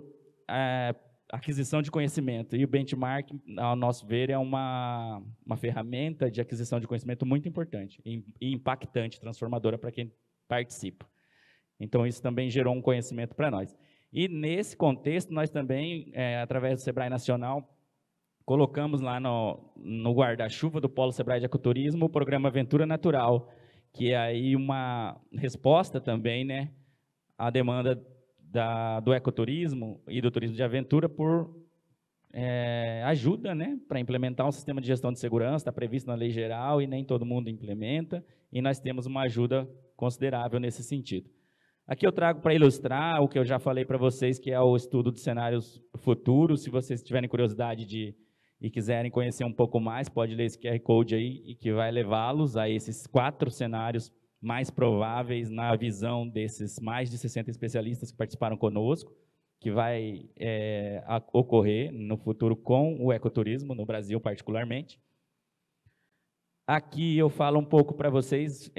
aquisição de conhecimento. E o benchmark, ao nosso ver, é uma ferramenta de aquisição de conhecimento muito importante e impactante, transformadora para quem participa. Então, isso também gerou um conhecimento para nós. E, nesse contexto, nós também, através do Sebrae Nacional, colocamos lá no guarda-chuva do Polo Sebrae de Ecoturismo o programa Aventura Natural, que é aí uma resposta também, né, à demanda do ecoturismo e do turismo de aventura por ajuda, né, para implementar um sistema de gestão de segurança, está previsto na lei geral e nem todo mundo implementa, e nós temos uma ajuda considerável nesse sentido. Aqui eu trago para ilustrar o que eu já falei para vocês, que é o estudo de cenários futuros. Se vocês tiverem curiosidade e quiserem conhecer um pouco mais, pode ler esse QR Code aí, e que vai levá-los a esses 4 cenários mais prováveis na visão desses mais de 60 especialistas que participaram conosco, que vai ocorrer no futuro com o ecoturismo, no Brasil particularmente. Aqui eu falo um pouco para vocês,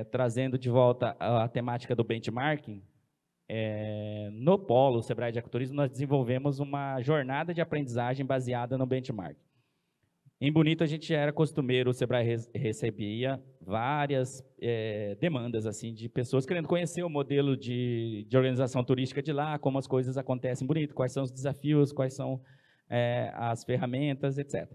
trazendo de volta a temática do benchmarking. No Polo Sebrae de Ecoturismo, nós desenvolvemos uma jornada de aprendizagem baseada no benchmark. Em Bonito, a gente era costumeiro, o Sebrae recebia várias demandas assim, de pessoas querendo conhecer o modelo de organização turística de lá, como as coisas acontecem em Bonito, quais são os desafios, quais são as ferramentas, etc.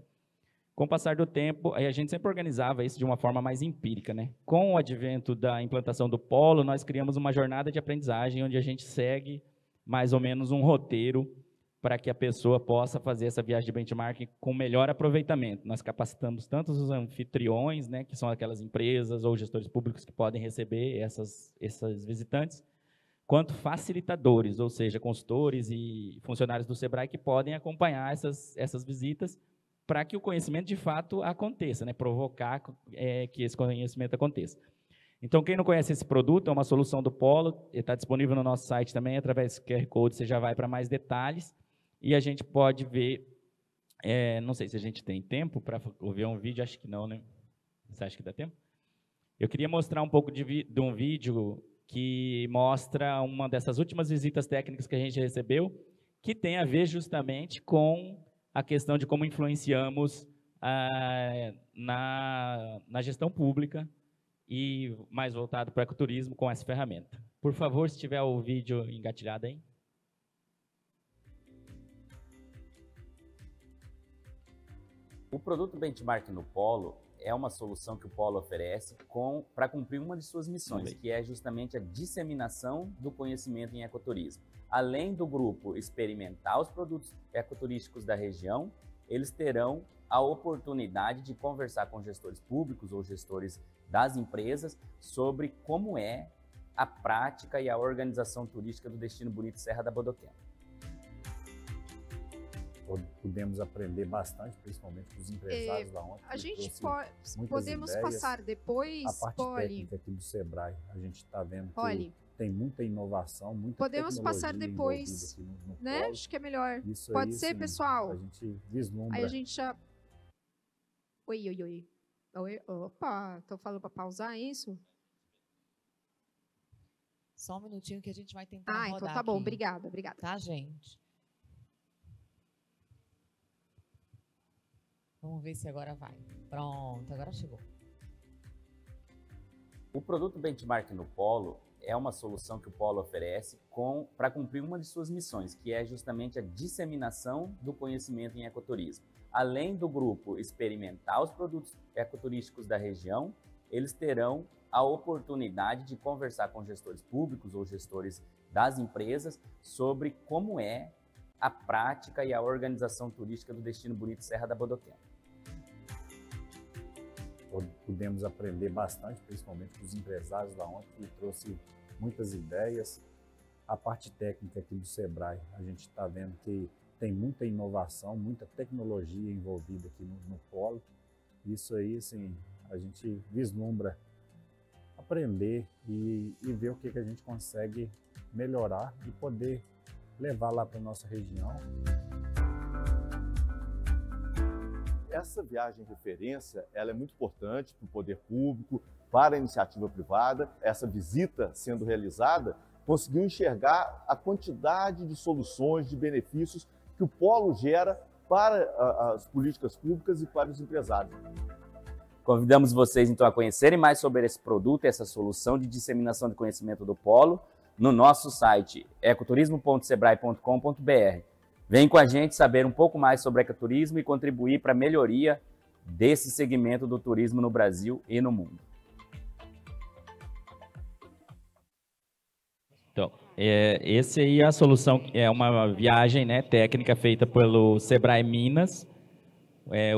Com o passar do tempo, a gente sempre organizava isso de uma forma mais empírica, né? Com o advento da implantação do Polo, nós criamos uma jornada de aprendizagem onde a gente segue mais ou menos um roteiro para que a pessoa possa fazer essa viagem de benchmarking com melhor aproveitamento. Nós capacitamos tanto os anfitriões, né, que são aquelas empresas ou gestores públicos que podem receber essas visitantes, quanto facilitadores, ou seja, consultores e funcionários do Sebrae que podem acompanhar essas visitas para que o conhecimento de fato aconteça, né? Provocar que esse conhecimento aconteça. Então, quem não conhece esse produto, é uma solução do Polo, está disponível no nosso site também, através do QR Code, você já vai para mais detalhes, e a gente pode ver, não sei se a gente tem tempo para ver um vídeo, acho que não, né? Você acha que dá tempo? Eu queria mostrar um pouco de um vídeo que mostra uma dessas últimas visitas técnicas que a gente recebeu, que tem a ver justamente com a questão de como influenciamos na gestão pública e mais voltado para o ecoturismo com essa ferramenta. Por favor, se tiver o vídeo engatilhado aí.
O produto Benchmark no Polo é uma solução que o Polo oferece para cumprir uma de suas missões, que é justamente a disseminação do conhecimento em ecoturismo. Além do grupo experimentar os produtos ecoturísticos da região, eles terão a oportunidade de conversar com gestores públicos ou gestores das empresas sobre como é a prática e a organização turística do Destino Bonito Serra da Bodoquena.
Pudemos aprender bastante, principalmente com os empresários lá ontem.
A gente podemos passar depois,
a parte técnica aqui do Sebrae, a gente está vendo que tem muita inovação, muita
podemos passar depois,
no
né?
Polo.
Acho que é melhor.
Isso
pode
aí,
ser,
sim,
pessoal?
A gente vislumbra.
Aí a gente já... Oi. Opa, estou falando para pausar isso?
Só um minutinho que a gente vai tentar rodar
então tá bom.
aqui.
Obrigada.
Tá, gente? Vamos ver se agora vai. Pronto, agora chegou.
O produto Benchmark no Polo é uma solução que o Polo oferece para cumprir uma de suas missões, que é justamente a disseminação do conhecimento em ecoturismo. Além do grupo experimentar os produtos ecoturísticos da região, eles terão a oportunidade de conversar com gestores públicos ou gestores das empresas sobre como é a prática e a organização turística do Destino Bonito Serra da Bodoquena.
Pudemos aprender bastante, principalmente com os empresários da ONG, que trouxe muitas ideias. A parte técnica aqui do Sebrae, a gente está vendo que tem muita inovação, muita tecnologia envolvida aqui no polo. Isso aí, assim, a gente vislumbra aprender e ver o que a gente consegue melhorar e poder levar lá para a nossa região.
Essa viagem referência, ela é muito importante para o poder público, para a iniciativa privada. Essa visita sendo realizada, conseguiu enxergar a quantidade de soluções, de benefícios que o polo gera para as políticas públicas e para os empresários.
Convidamos vocês, então, a conhecerem mais sobre esse produto, essa solução de disseminação de conhecimento do polo, no nosso site ecoturismo.sebrae.com.br. Vem com a gente saber um pouco mais sobre ecoturismo e contribuir para a melhoria desse segmento do turismo no Brasil e no mundo.
Então, esse aí é a solução, é uma viagem, né, técnica feita pelo Sebrae Minas,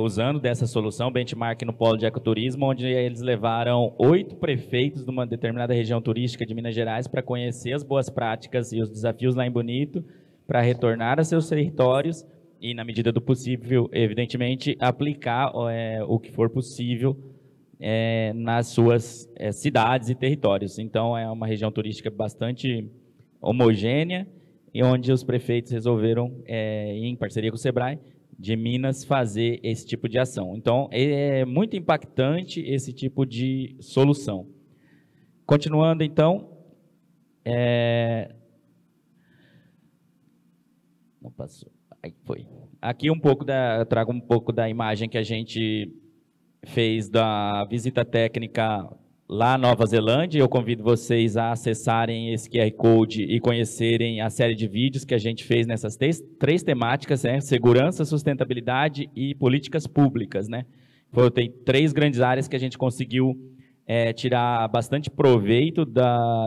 usando dessa solução, benchmark no polo de ecoturismo, onde eles levaram 8 prefeitos de uma determinada região turística de Minas Gerais para conhecer as boas práticas e os desafios lá em Bonito, para retornar a seus territórios e, na medida do possível, evidentemente, aplicar o que for possível nas suas cidades e territórios. Então, é uma região turística bastante homogênea e onde os prefeitos resolveram, em parceria com o Sebrae, de Minas, fazer esse tipo de ação. Então, é muito impactante esse tipo de solução. Continuando, então, não passou. Aí foi. Aqui eu trago um pouco da imagem que a gente fez da visita técnica lá na Nova Zelândia. Eu convido vocês a acessarem esse QR Code e conhecerem a série de vídeos que a gente fez nessas três temáticas, né? Segurança, sustentabilidade e políticas públicas, né? Tem 3 grandes áreas que a gente conseguiu tirar bastante proveito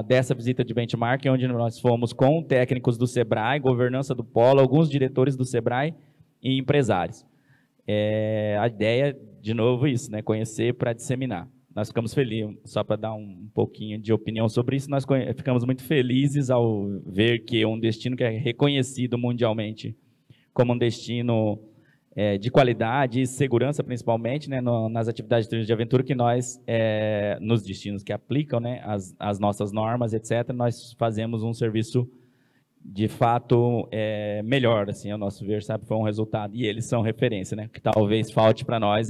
dessa visita de benchmark, onde nós fomos com técnicos do Sebrae, governança do polo, alguns diretores do Sebrae e empresários. A ideia, de novo, isso, né? Conhecer para disseminar. Nós ficamos felizes, só para dar um pouquinho de opinião sobre isso, nós ficamos muito felizes ao ver que um destino que é reconhecido mundialmente como um destino de qualidade e segurança, principalmente, né, nas atividades de turismo de aventura, que nós, nos destinos que aplicam, né, as nossas normas, etc., nós fazemos um serviço, de fato, melhor, assim, ao nosso ver, sabe, foi um resultado, e eles são referência, né, o que talvez falte para nós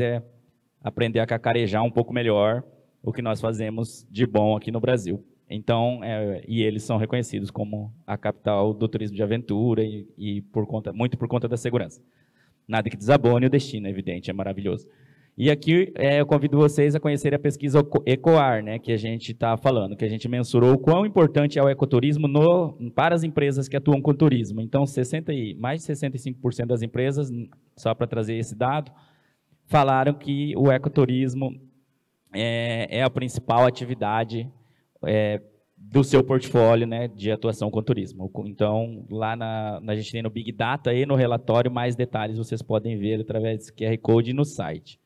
aprender a cacarejar um pouco melhor o que nós fazemos de bom aqui no Brasil. Então, e eles são reconhecidos como a capital do turismo de aventura e muito por conta da segurança. Nada que desabone o destino, é evidente, é maravilhoso. E aqui eu convido vocês a conhecerem a pesquisa EcoAR, né, que a gente está falando, que a gente mensurou o quão importante é o ecoturismo para as empresas que atuam com turismo. Então, mais de 65% das empresas, só para trazer esse dado, falaram que o ecoturismo é a principal atividade do seu portfólio, né, de atuação com turismo. Então, lá a gente tem no Big Data e no relatório mais detalhes, vocês podem ver através desse QR Code no site.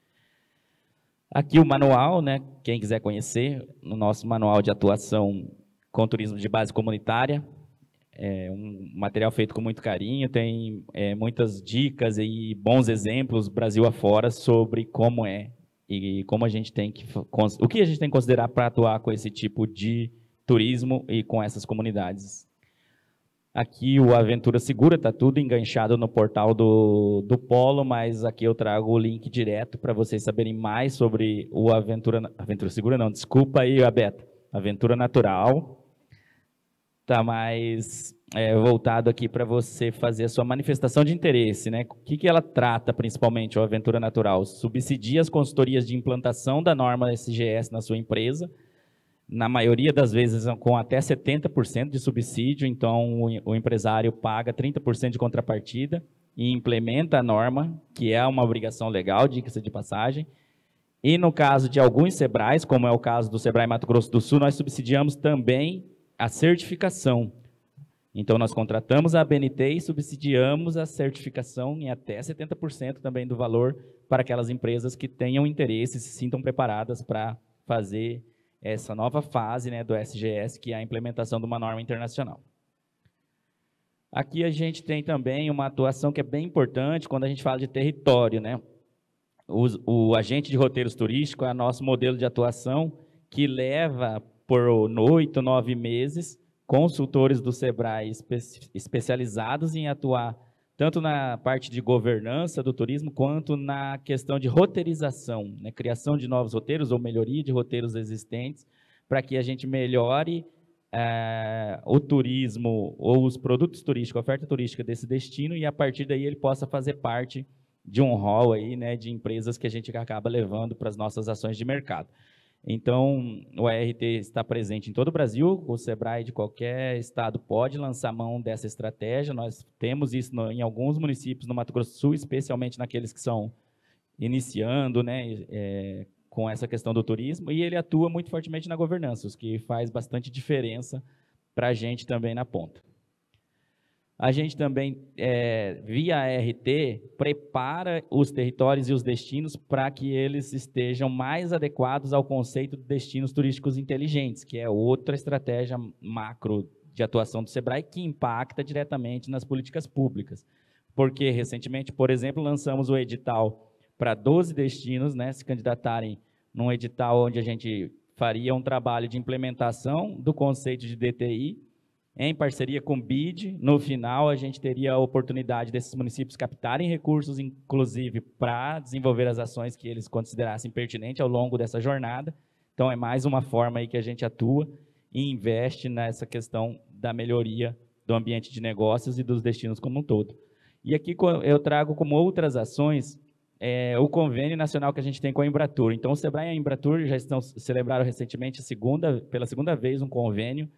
Aqui o manual, né, quem quiser conhecer, no nosso manual de atuação com turismo de base comunitária, um material feito com muito carinho, tem muitas dicas e bons exemplos Brasil afora sobre como e como a gente tem o que a gente tem que considerar para atuar com esse tipo de turismo e com essas comunidades. Aqui o Aventura Segura está tudo enganchado no portal do Polo, mas aqui eu trago o link direto para vocês saberem mais sobre o Aventura Segura não, desculpa aí, Abeta, Aventura Natural. Está mais voltado aqui para você fazer a sua manifestação de interesse, né? O que ela trata, principalmente, a Aventura Natural? Subsidia as consultorias de implantação da norma SGS na sua empresa, na maioria das vezes com até 70% de subsídio, então o empresário paga 30% de contrapartida e implementa a norma, que é uma obrigação legal, diga-se de passagem. E no caso de alguns Sebrais, como é o caso do Sebrae Mato Grosso do Sul, nós subsidiamos também a certificação. Então, nós contratamos a ABNT e subsidiamos a certificação em até 70% também do valor para aquelas empresas que tenham interesse e se sintam preparadas para fazer essa nova fase, né, do SGS, que é a implementação de uma norma internacional. Aqui a gente tem também uma atuação que é bem importante quando a gente fala de território, né? O agente de roteiros turísticos é nosso modelo de atuação que leva por 8, 9 meses consultores do SEBRAE especializados em atuar tanto na parte de governança do turismo, quanto na questão de roteirização, né? Criação de novos roteiros ou melhoria de roteiros existentes, para que a gente melhore o turismo ou os produtos turísticos, a oferta turística desse destino, e a partir daí ele possa fazer parte de um hall aí, né, de empresas que a gente acaba levando para as nossas ações de mercado. Então, o ART está presente em todo o Brasil, o SEBRAE de qualquer estado pode lançar mão dessa estratégia, nós temos isso em alguns municípios no Mato Grosso do Sul, especialmente naqueles que são iniciando, né, com essa questão do turismo, e ele atua muito fortemente na governança, o que faz bastante diferença para a gente também na ponta. A gente também, via ART, prepara os territórios e os destinos para que eles estejam mais adequados ao conceito de destinos turísticos inteligentes, que é outra estratégia macro de atuação do SEBRAE que impacta diretamente nas políticas públicas. Porque, recentemente, por exemplo, lançamos o edital para 12 destinos, né, se candidatarem num edital onde a gente faria um trabalho de implementação do conceito de DTI, em parceria com o BID. No final, a gente teria a oportunidade desses municípios captarem recursos, inclusive, para desenvolver as ações que eles considerassem pertinentes ao longo dessa jornada. Então, é mais uma forma aí que a gente atua e investe nessa questão da melhoria do ambiente de negócios e dos destinos como um todo. E aqui eu trago como outras ações o convênio nacional que a gente tem com a Embratur. Então, o SEBRAE e a Embratur já celebraram recentemente, pela segunda vez, um convênio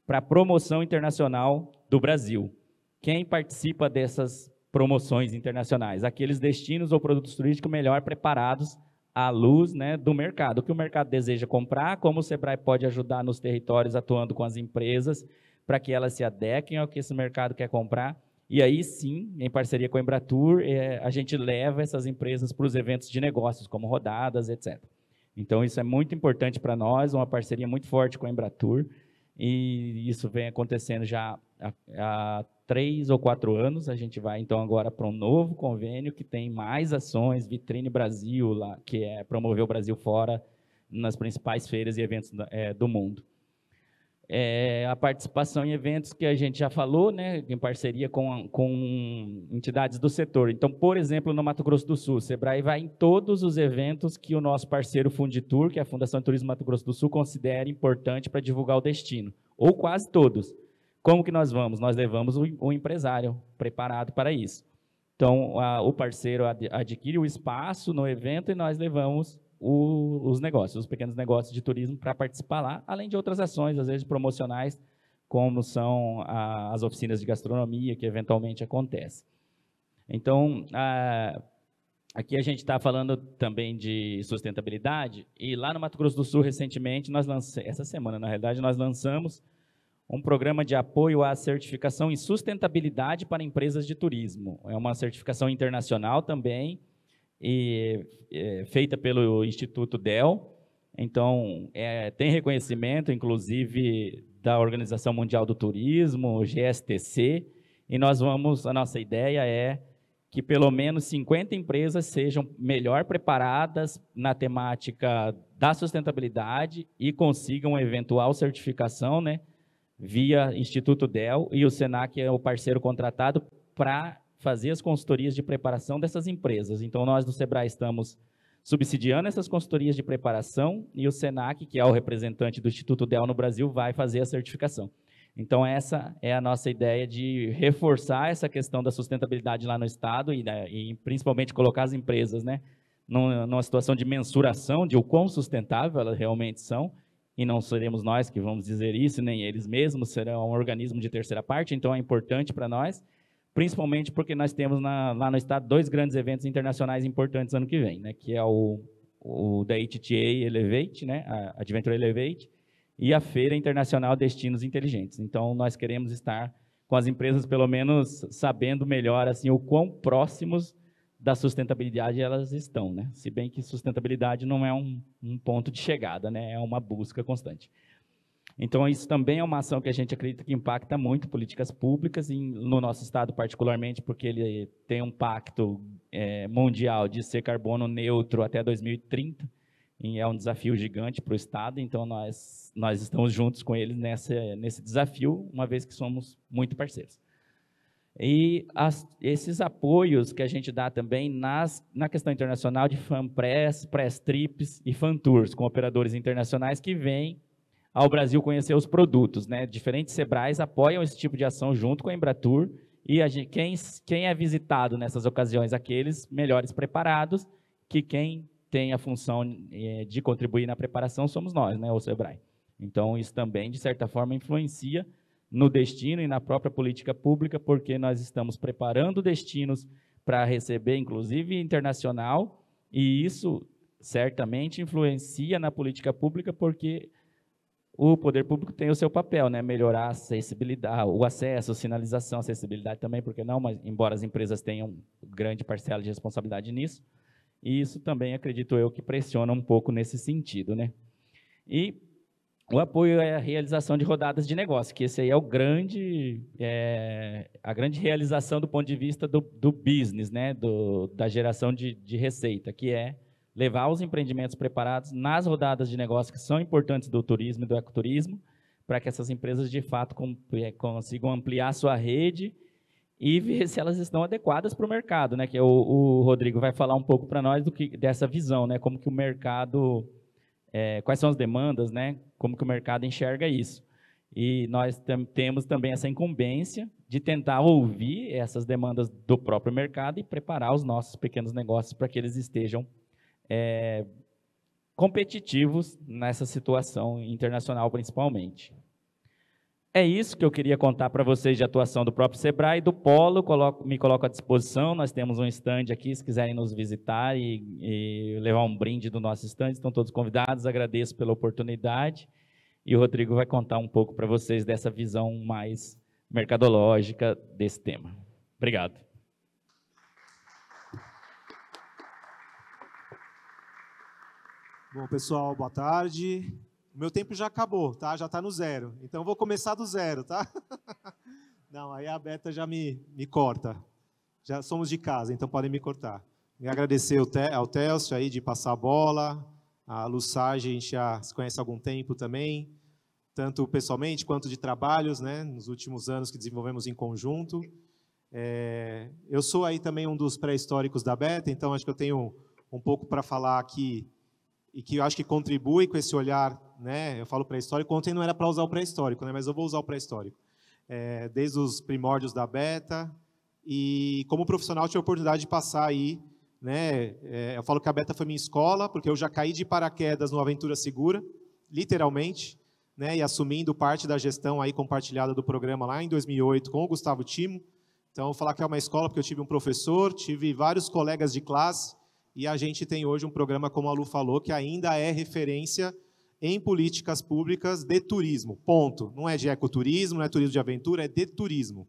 para a promoção internacional do Brasil. Quem participa dessas promoções internacionais? Aqueles destinos ou produtos turísticos melhor preparados à luz, né, do mercado. O que o mercado deseja comprar, como o SEBRAE pode ajudar nos territórios atuando com as empresas para que elas se adequem ao que esse mercado quer comprar. E aí sim, em parceria com a Embratur, a gente leva essas empresas para os eventos de negócios, como rodadas, etc. Então, isso é muito importante para nós, uma parceria muito forte com a Embratur, e isso vem acontecendo já há 3 ou 4 anos. A gente vai, então, agora para um novo convênio que tem mais ações, Vitrine Brasil, lá, que é promover o Brasil fora nas principais feiras e eventos do mundo. A participação em eventos que a gente já falou, né, em parceria com entidades do setor. Então, por exemplo, no Mato Grosso do Sul, o SEBRAE vai em todos os eventos que o nosso parceiro Funditur, que é a Fundação de Turismo Mato Grosso do Sul, considera importante para divulgar o destino, ou quase todos. Como que nós vamos? Nós levamos o empresário preparado para isso. Então, o parceiro adquire o espaço no evento e nós levamos os negócios, os pequenos negócios de turismo para participar lá, além de outras ações, às vezes promocionais, como são as oficinas de gastronomia, que eventualmente acontecem. Então, aqui a gente está falando também de sustentabilidade, e lá no Mato Grosso do Sul, recentemente, essa semana, na realidade, nós lançamos um programa de apoio à certificação em sustentabilidade para empresas de turismo. É uma certificação internacional também, feita pelo Instituto DEL. Então, tem reconhecimento, inclusive, da Organização Mundial do Turismo, GSTC, e a nossa ideia é que pelo menos 50 empresas sejam melhor preparadas na temática da sustentabilidade e consigam eventual certificação, né, via Instituto DEL, e o SENAC é o parceiro contratado para fazer as consultorias de preparação dessas empresas. Então, nós do SEBRAE estamos subsidiando essas consultorias de preparação, e o SENAC, que é o representante do Instituto DEL no Brasil, vai fazer a certificação. Então, essa é a nossa ideia de reforçar essa questão da sustentabilidade lá no Estado e principalmente colocar as empresas, né, numa situação de mensuração de o quão sustentável elas realmente são, e não seremos nós que vamos dizer isso, nem eles mesmos, serão um organismo de terceira parte. Então, é importante para nós, principalmente porque nós temos lá no Estado 2 grandes eventos internacionais importantes ano que vem, né, que é o da ITTA Elevate, né, a Adventure Elevate, e a Feira Internacional Destinos Inteligentes. Então, nós queremos estar com as empresas pelo menos sabendo melhor assim o quão próximos da sustentabilidade elas estão, né? Se bem que sustentabilidade não é um ponto de chegada, né? É uma busca constante. Então, isso também é uma ação que a gente acredita que impacta muito políticas públicas, no nosso estado particularmente, porque ele tem um pacto mundial de ser carbono neutro até 2030, e é um desafio gigante para o estado, então nós estamos juntos com eles nesse desafio, uma vez que somos muito parceiros. E esses apoios que a gente dá também na questão internacional de FanPress, Press Trips e FanTours, com operadores internacionais que vêm ao Brasil conhecer os produtos, né? Diferentes Sebrais apoiam esse tipo de ação junto com a Embratur, e quem é visitado nessas ocasiões, aqueles melhores preparados, que quem tem a função de contribuir na preparação somos nós, né, o Sebrae. Então, isso também, de certa forma, influencia no destino e na própria política pública, porque nós estamos preparando destinos para receber, inclusive, internacional, e isso certamente influencia na política pública, porque o poder público tem o seu papel, né? Melhorar a acessibilidade, o acesso, a sinalização, a acessibilidade também, porque não, mas embora as empresas tenham grande parcela de responsabilidade nisso, e isso também, acredito eu, que pressiona um pouco nesse sentido, né? E o apoio é a realização de rodadas de negócio, que esse aí é a grande realização do ponto de vista do business, né? Da geração de receita, que é levar os empreendimentos preparados nas rodadas de negócio que são importantes do turismo e do ecoturismo, para que essas empresas, de fato, consigam ampliar sua rede e ver se elas estão adequadas para o mercado, né? Que o Rodrigo vai falar um pouco para nós dessa visão, né? Como que o mercado, quais são as demandas, né? Como que o mercado enxerga isso. E nós temos também essa incumbência de tentar ouvir essas demandas do próprio mercado e preparar os nossos pequenos negócios para que eles estejam competitivos nessa situação internacional, principalmente. É isso que eu queria contar para vocês de atuação do próprio Sebrae e do Polo. Me coloco à disposição, nós temos um stand aqui, se quiserem nos visitar e levar um brinde do nosso stand, estão todos convidados, agradeço pela oportunidade, e o Rodrigo vai contar um pouco para vocês dessa visão mais mercadológica desse tema. Obrigado.
Bom, pessoal, boa tarde. O meu tempo já acabou, tá? Já está no zero. Então, eu vou começar do zero, tá? Não, aí a Beta já me corta. Já somos de casa, então podem me cortar. E agradecer ao Télcio aí de passar a bola. A Lussage, a gente já se conhece há algum tempo também, tanto pessoalmente quanto de trabalhos, né? Nos últimos anos que desenvolvemos em conjunto. Eu sou aí também um dos pré-históricos da Beta, então acho que eu tenho um pouco para falar aqui e que eu acho que contribui com esse olhar, né? Eu falo pré-histórico, ontem não era para usar o pré-histórico, né? Mas eu vou usar o pré-histórico. Desde os primórdios da Beta, e como profissional tive a oportunidade de passar aí, né? Eu falo que a Beta foi minha escola, porque eu já caí de paraquedas no Aventura Segura, literalmente, né? E assumindo parte da gestão aí compartilhada do programa lá em 2008 com o Gustavo Timo. Então, eu vou falar que é uma escola porque eu tive um professor, tive vários colegas de classe, e a gente tem hoje um programa, como a Lu falou, que ainda é referência em políticas públicas de turismo, ponto. Não é de ecoturismo, não é turismo de aventura, é de turismo.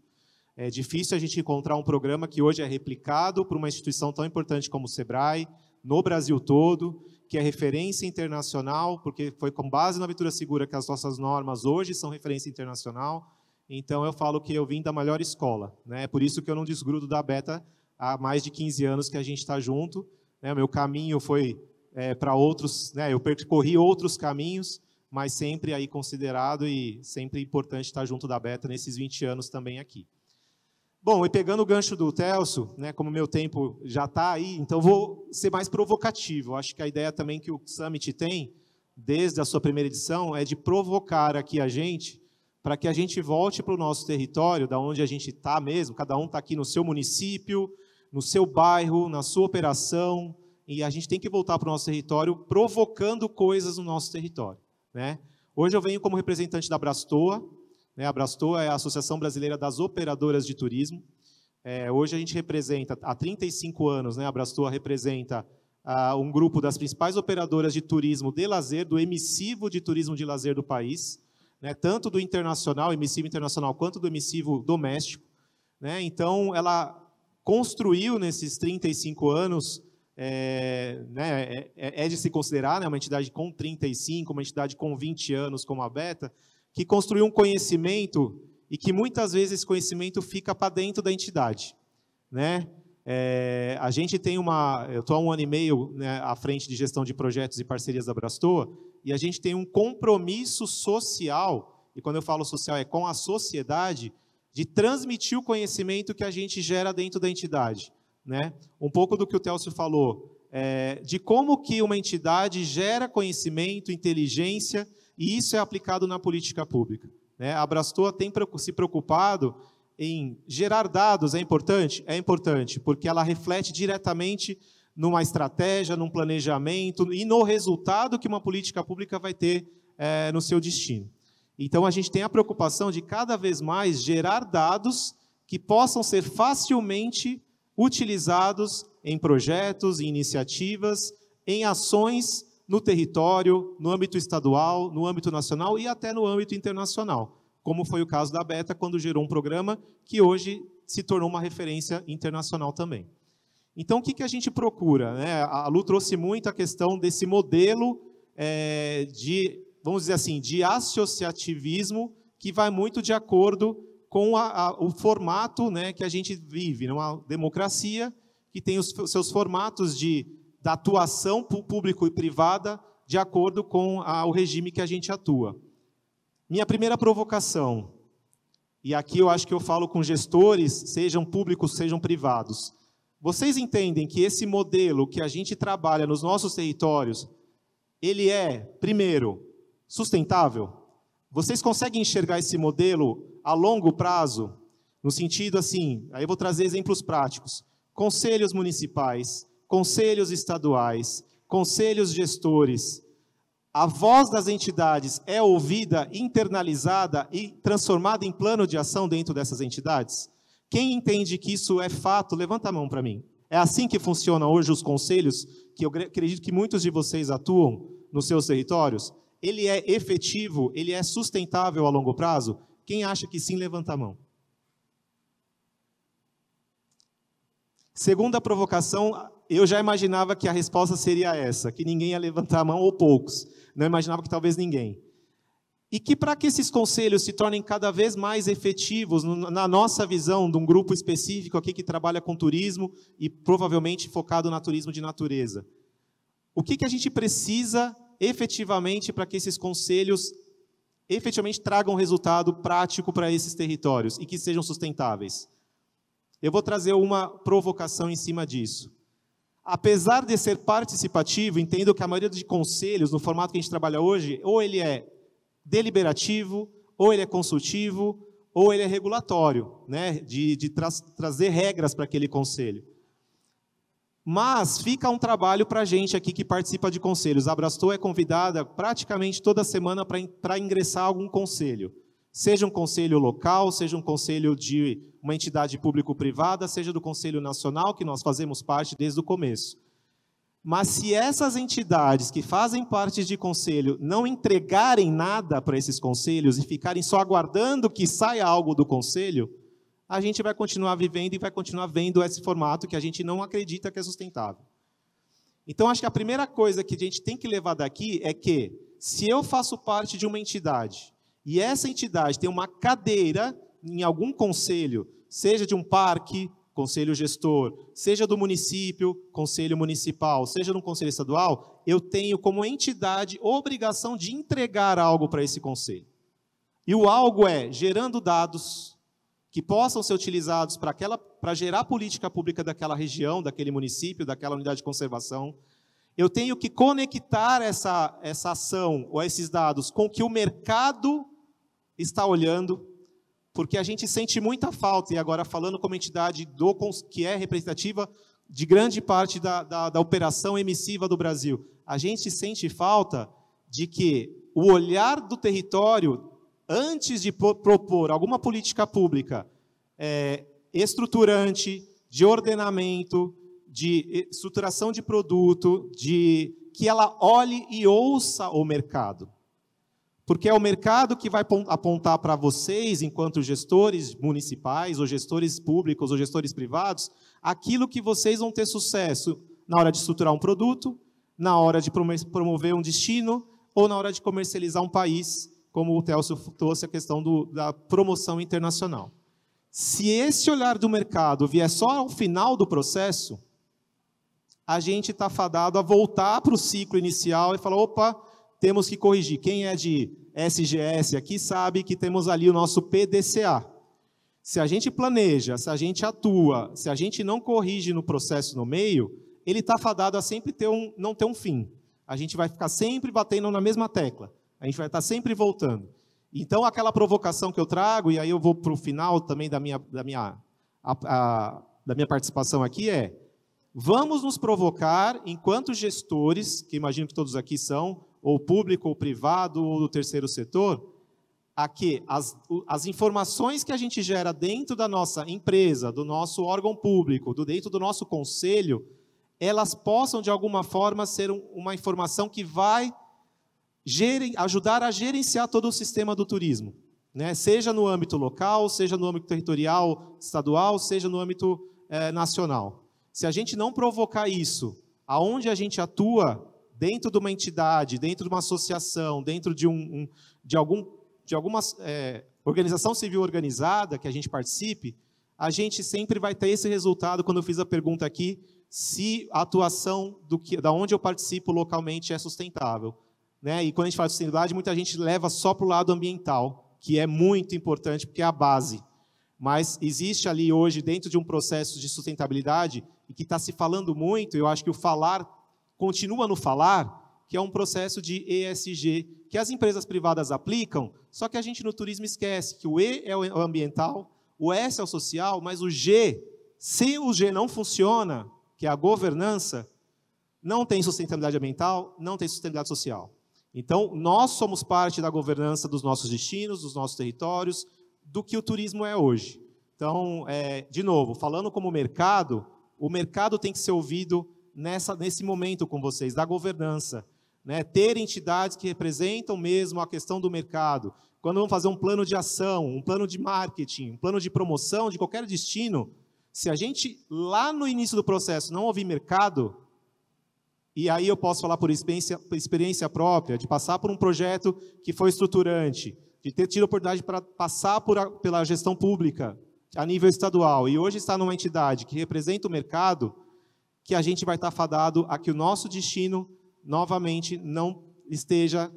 É difícil a gente encontrar um programa que hoje é replicado por uma instituição tão importante como o Sebrae, no Brasil todo, que é referência internacional, porque foi com base na Aventura Segura que as nossas normas hoje são referência internacional. Então, eu falo que eu vim da melhor escola, né? É por isso que eu não desgrudo da Beta há mais de 15 anos que a gente está junto. O meu caminho foi para outros, né? Eu percorri outros caminhos, mas sempre aí considerado e sempre importante estar junto da Beta nesses 20 anos também aqui. Bom, e pegando o gancho do Télcio, né, como o meu tempo já está aí, então vou ser mais provocativo. Acho que a ideia também que o Summit tem, desde a sua primeira edição, é de provocar aqui a gente, para que a gente volte para o nosso território, da onde a gente está mesmo, cada um está aqui no seu município, no seu bairro, na sua operação, e a gente tem que voltar para o nosso território provocando coisas no nosso território, né? Hoje eu venho como representante da Abrastoa, né? A Abrastoa é a Associação Brasileira das Operadoras de Turismo. Hoje a gente representa, há 35 anos, né? A Abrastoa representa um grupo das principais operadoras de turismo de lazer, do emissivo de turismo de lazer do país. né, tanto do internacional, emissivo internacional, quanto do emissivo doméstico, né? Então, ela construiu nesses 35 anos, né, é de se considerar, né, uma entidade com 35, uma entidade com 20 anos como a Beta, que construiu um conhecimento e que muitas vezes esse conhecimento fica para dentro da entidade, né? A gente tem eu estou há 1 ano e meio, né, à frente de gestão de projetos e parcerias da Abrastoa, e a gente tem um compromisso social, e quando eu falo social é com a sociedade, de transmitir o conhecimento que a gente gera dentro da entidade, né? Um pouco do que o Télcio falou, de como que uma entidade gera conhecimento, inteligência, e isso é aplicado na política pública, né? A Abrastoa tem se preocupado em gerar dados. É importante? É importante, porque ela reflete diretamente numa estratégia, num planejamento e no resultado que uma política pública vai ter no seu destino. Então, a gente tem a preocupação de cada vez mais gerar dados que possam ser facilmente utilizados em projetos, em iniciativas, em ações no território, no âmbito estadual, no âmbito nacional e até no âmbito internacional, como foi o caso da Beta, quando gerou um programa que hoje se tornou uma referência internacional também. Então, o que a gente procura, né? A Lu trouxe muito a questão desse modelo vamos dizer assim, de associativismo, que vai muito de acordo com o formato, né, que a gente vive, numa democracia que tem os seus formatos da atuação público e privada de acordo com o regime que a gente atua. Minha primeira provocação, e aqui eu acho que eu falo com gestores, sejam públicos, sejam privados. Vocês entendem que esse modelo que a gente trabalha nos nossos territórios, ele é, primeiro, sustentável? Vocês conseguem enxergar esse modelo a longo prazo? No sentido assim, aí eu vou trazer exemplos práticos. Conselhos municipais, conselhos estaduais, conselhos gestores. A voz das entidades é ouvida, internalizada e transformada em plano de ação dentro dessas entidades? Quem entende que isso é fato, levanta a mão para mim. É assim que funcionam hoje os conselhos, que eu acredito que muitos de vocês atuam nos seus territórios? Ele é efetivo, ele é sustentável a longo prazo? Quem acha que sim, levanta a mão. Segunda provocação, eu já imaginava que a resposta seria essa, que ninguém ia levantar a mão, ou poucos. Não imaginava que talvez ninguém. E que para que esses conselhos se tornem cada vez mais efetivos, na nossa visão de um grupo específico aqui que trabalha com turismo e provavelmente focado no turismo de natureza, o que a gente precisa efetivamente para que esses conselhos efetivamente tragam resultado prático para esses territórios e que sejam sustentáveis? Eu vou trazer uma provocação em cima disso. Apesar de ser participativo, entendo que a maioria dos conselhos, no formato que a gente trabalha hoje, ou ele é deliberativo, ou ele é consultivo, ou ele é regulatório, né, de trazer regras para aquele conselho. Mas fica um trabalho para a gente aqui que participa de conselhos. A Abrastoa é convidada praticamente toda semana para ingressar a algum conselho. Seja um conselho local, seja um conselho de uma entidade público-privada, seja do Conselho Nacional, que nós fazemos parte desde o começo. Mas se essas entidades que fazem parte de conselho não entregarem nada para esses conselhos e ficarem só aguardando que saia algo do conselho, a gente vai continuar vivendo e vai continuar vendo esse formato que a gente não acredita que é sustentável. Então, acho que a primeira coisa que a gente tem que levar daqui é que, se eu faço parte de uma entidade, e essa entidade tem uma cadeira em algum conselho, seja de um parque, conselho gestor, seja do município, conselho municipal, seja de um conselho estadual, eu tenho como entidade obrigação de entregar algo para esse conselho. E o algo é gerando dados que possam ser utilizados para gerar política pública daquela região, daquele município, daquela unidade de conservação. Eu tenho que conectar essa ação ou esses dados com o que o mercado está olhando, porque a gente sente muita falta, e agora falando como entidade que é representativa de grande parte da operação emissiva do Brasil, a gente sente falta de que o olhar do território, antes de propor alguma política pública estruturante, de ordenamento, de estruturação de produto, que ela olhe e ouça o mercado. Porque é o mercado que vai apontar para vocês, enquanto gestores municipais, ou gestores públicos, ou gestores privados, aquilo que vocês vão ter sucesso na hora de estruturar um produto, na hora de promover um destino, ou na hora de comercializar um país, como o Telcio trouxe a questão da promoção internacional. Se esse olhar do mercado vier só ao final do processo, a gente está fadado a voltar para o ciclo inicial e falar, opa, temos que corrigir. Quem é de SGS aqui sabe que temos ali o nosso PDCA. Se a gente planeja, se a gente atua, se a gente não corrige no processo no meio, ele está fadado a sempre não ter um fim. A gente vai ficar sempre batendo na mesma tecla. A gente vai estar sempre voltando. Então, aquela provocação que eu trago, e aí eu vou para o final também da minha participação aqui, vamos nos provocar, enquanto gestores, que imagino que todos aqui são, ou público, ou privado, ou do terceiro setor, a que as informações que a gente gera dentro da nossa empresa, do nosso órgão público, dentro do nosso conselho, elas possam, de alguma forma, ser uma informação que vai ajudar a gerenciar todo o sistema do turismo, né? Seja no âmbito local, seja no âmbito territorial, estadual, seja no âmbito nacional. Se a gente não provocar isso, aonde a gente atua, dentro de uma entidade, dentro de uma associação, dentro de alguma organização civil organizada que a gente participe, a gente sempre vai ter esse resultado, quando eu fiz a pergunta aqui, se a atuação da onde eu participo localmente é sustentável. Né? E quando a gente fala de sustentabilidade, muita gente leva só para o lado ambiental, que é muito importante, porque é a base. Mas existe ali hoje, dentro de um processo de sustentabilidade, e que está se falando muito, eu acho que o falar continua no falar, que é um processo de ESG, que as empresas privadas aplicam, só que a gente no turismo esquece que o E é o ambiental, o S é o social, mas o G, se o G não funciona, que é a governança, não tem sustentabilidade ambiental, não tem sustentabilidade social. Então, nós somos parte da governança dos nossos destinos, dos nossos territórios, do que o turismo é hoje. Então, de novo, falando como mercado, o mercado tem que ser ouvido nesse momento com vocês, da governança. Né? Ter entidades que representam mesmo a questão do mercado. Quando vamos fazer um plano de ação, um plano de marketing, um plano de promoção de qualquer destino, se a gente, lá no início do processo, não ouvir mercado, e aí eu posso falar por experiência própria, de passar por um projeto que foi estruturante, de ter tido a oportunidade para passar pela gestão pública a nível estadual, e hoje está numa entidade que representa o mercado, que a gente vai estar fadado a que o nosso destino, novamente, não esteja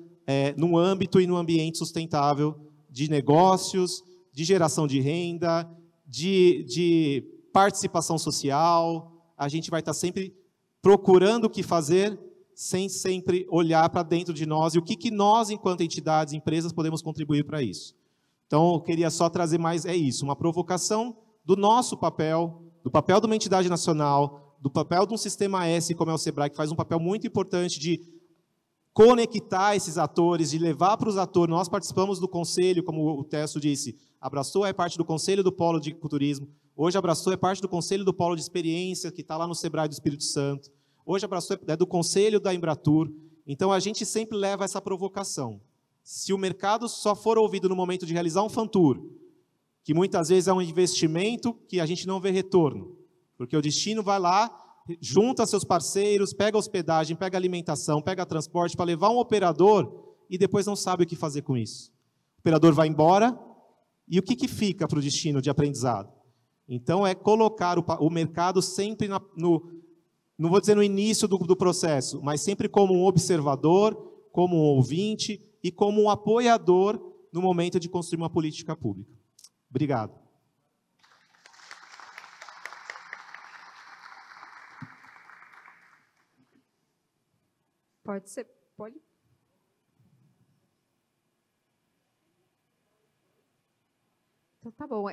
num âmbito e num ambiente sustentável de negócios, de geração de renda, de participação social. A gente vai estar sempre procurando o que fazer, sem sempre olhar para dentro de nós e o que nós, enquanto entidades, empresas, podemos contribuir para isso. Então, eu queria só trazer mais, uma provocação do nosso papel, do papel de uma entidade nacional, do papel de um sistema S, como é o SEBRAE, que faz um papel muito importante de conectar esses atores, de levar para os atores. Nós participamos do conselho, como o Telcio disse, Abraçou é parte do conselho do Polo de Ecoturismo, hoje Abraçou é parte do conselho do Polo de Experiência, que está lá no SEBRAE do Espírito Santo, hoje Abraçou é do conselho da Embratur. Então, a gente sempre leva essa provocação. Se o mercado só for ouvido no momento de realizar um FANTUR, que muitas vezes é um investimento que a gente não vê retorno, porque o destino vai lá, junta seus parceiros, pega hospedagem, pega alimentação, pega transporte para levar um operador e depois não sabe o que fazer com isso. O operador vai embora e o que fica para o destino de aprendizado? Então, é colocar o mercado sempre não vou dizer no início do processo, mas sempre como um observador, como um ouvinte e como um apoiador no momento de construir uma política pública. Obrigado.
Pode ser, pode. Então, tá bom.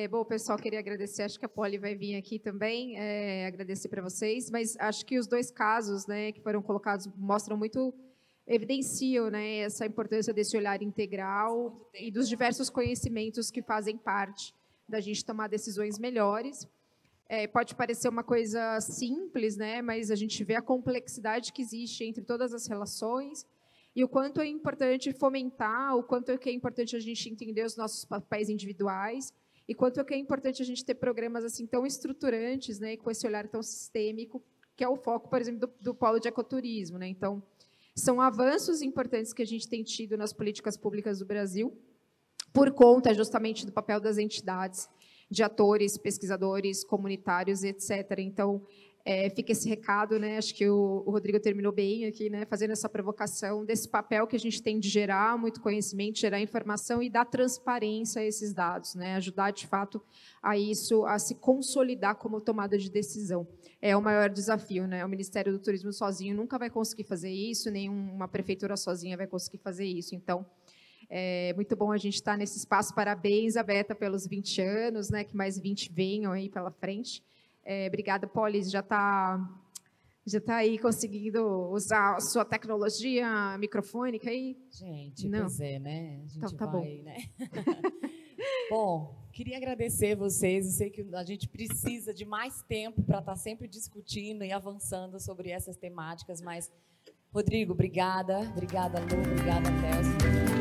Bom, pessoal, queria agradecer, acho que a Poli vai vir aqui também, agradecer para vocês, mas acho que os dois casos, né, que foram colocados mostram muito, evidenciam, né, essa importância desse olhar integral e dos diversos conhecimentos que fazem parte da gente tomar decisões melhores. Pode parecer uma coisa simples, né, mas a gente vê a complexidade que existe entre todas as relações e o quanto é importante fomentar, o quanto é que é importante a gente entender os nossos papéis individuais, e quanto é que é importante a gente ter programas assim tão estruturantes, né, com esse olhar tão sistêmico, que é o foco, por exemplo, do polo de ecoturismo, né? Então, são avanços importantes que a gente tem tido nas políticas públicas do Brasil, por conta justamente do papel das entidades, de atores, pesquisadores, comunitários, etc. Então, fica esse recado, né? Acho que o Rodrigo terminou bem aqui, né? Fazendo essa provocação desse papel que a gente tem de gerar muito conhecimento, gerar informação e dar transparência a esses dados, né? Ajudar, de fato, a isso, a se consolidar como tomada de decisão. É o maior desafio, né? O Ministério do Turismo sozinho nunca vai conseguir fazer isso, nenhuma prefeitura sozinha vai conseguir fazer isso. Então, é muito bom a gente estar nesse espaço. Parabéns, a Beta, pelos 20 anos, né? Que mais 20 venham aí pela frente. Obrigada, Polis, já está aí conseguindo usar a sua tecnologia microfônica aí?
Gente,
não.
Pois é, né? A gente
então, tá
vai,
bom.
Né? Bom, queria agradecer vocês. Eu sei que a gente precisa de mais tempo para estar sempre discutindo e avançando sobre essas temáticas, mas, Rodrigo, obrigada. Obrigada, Lu, obrigada, Telson.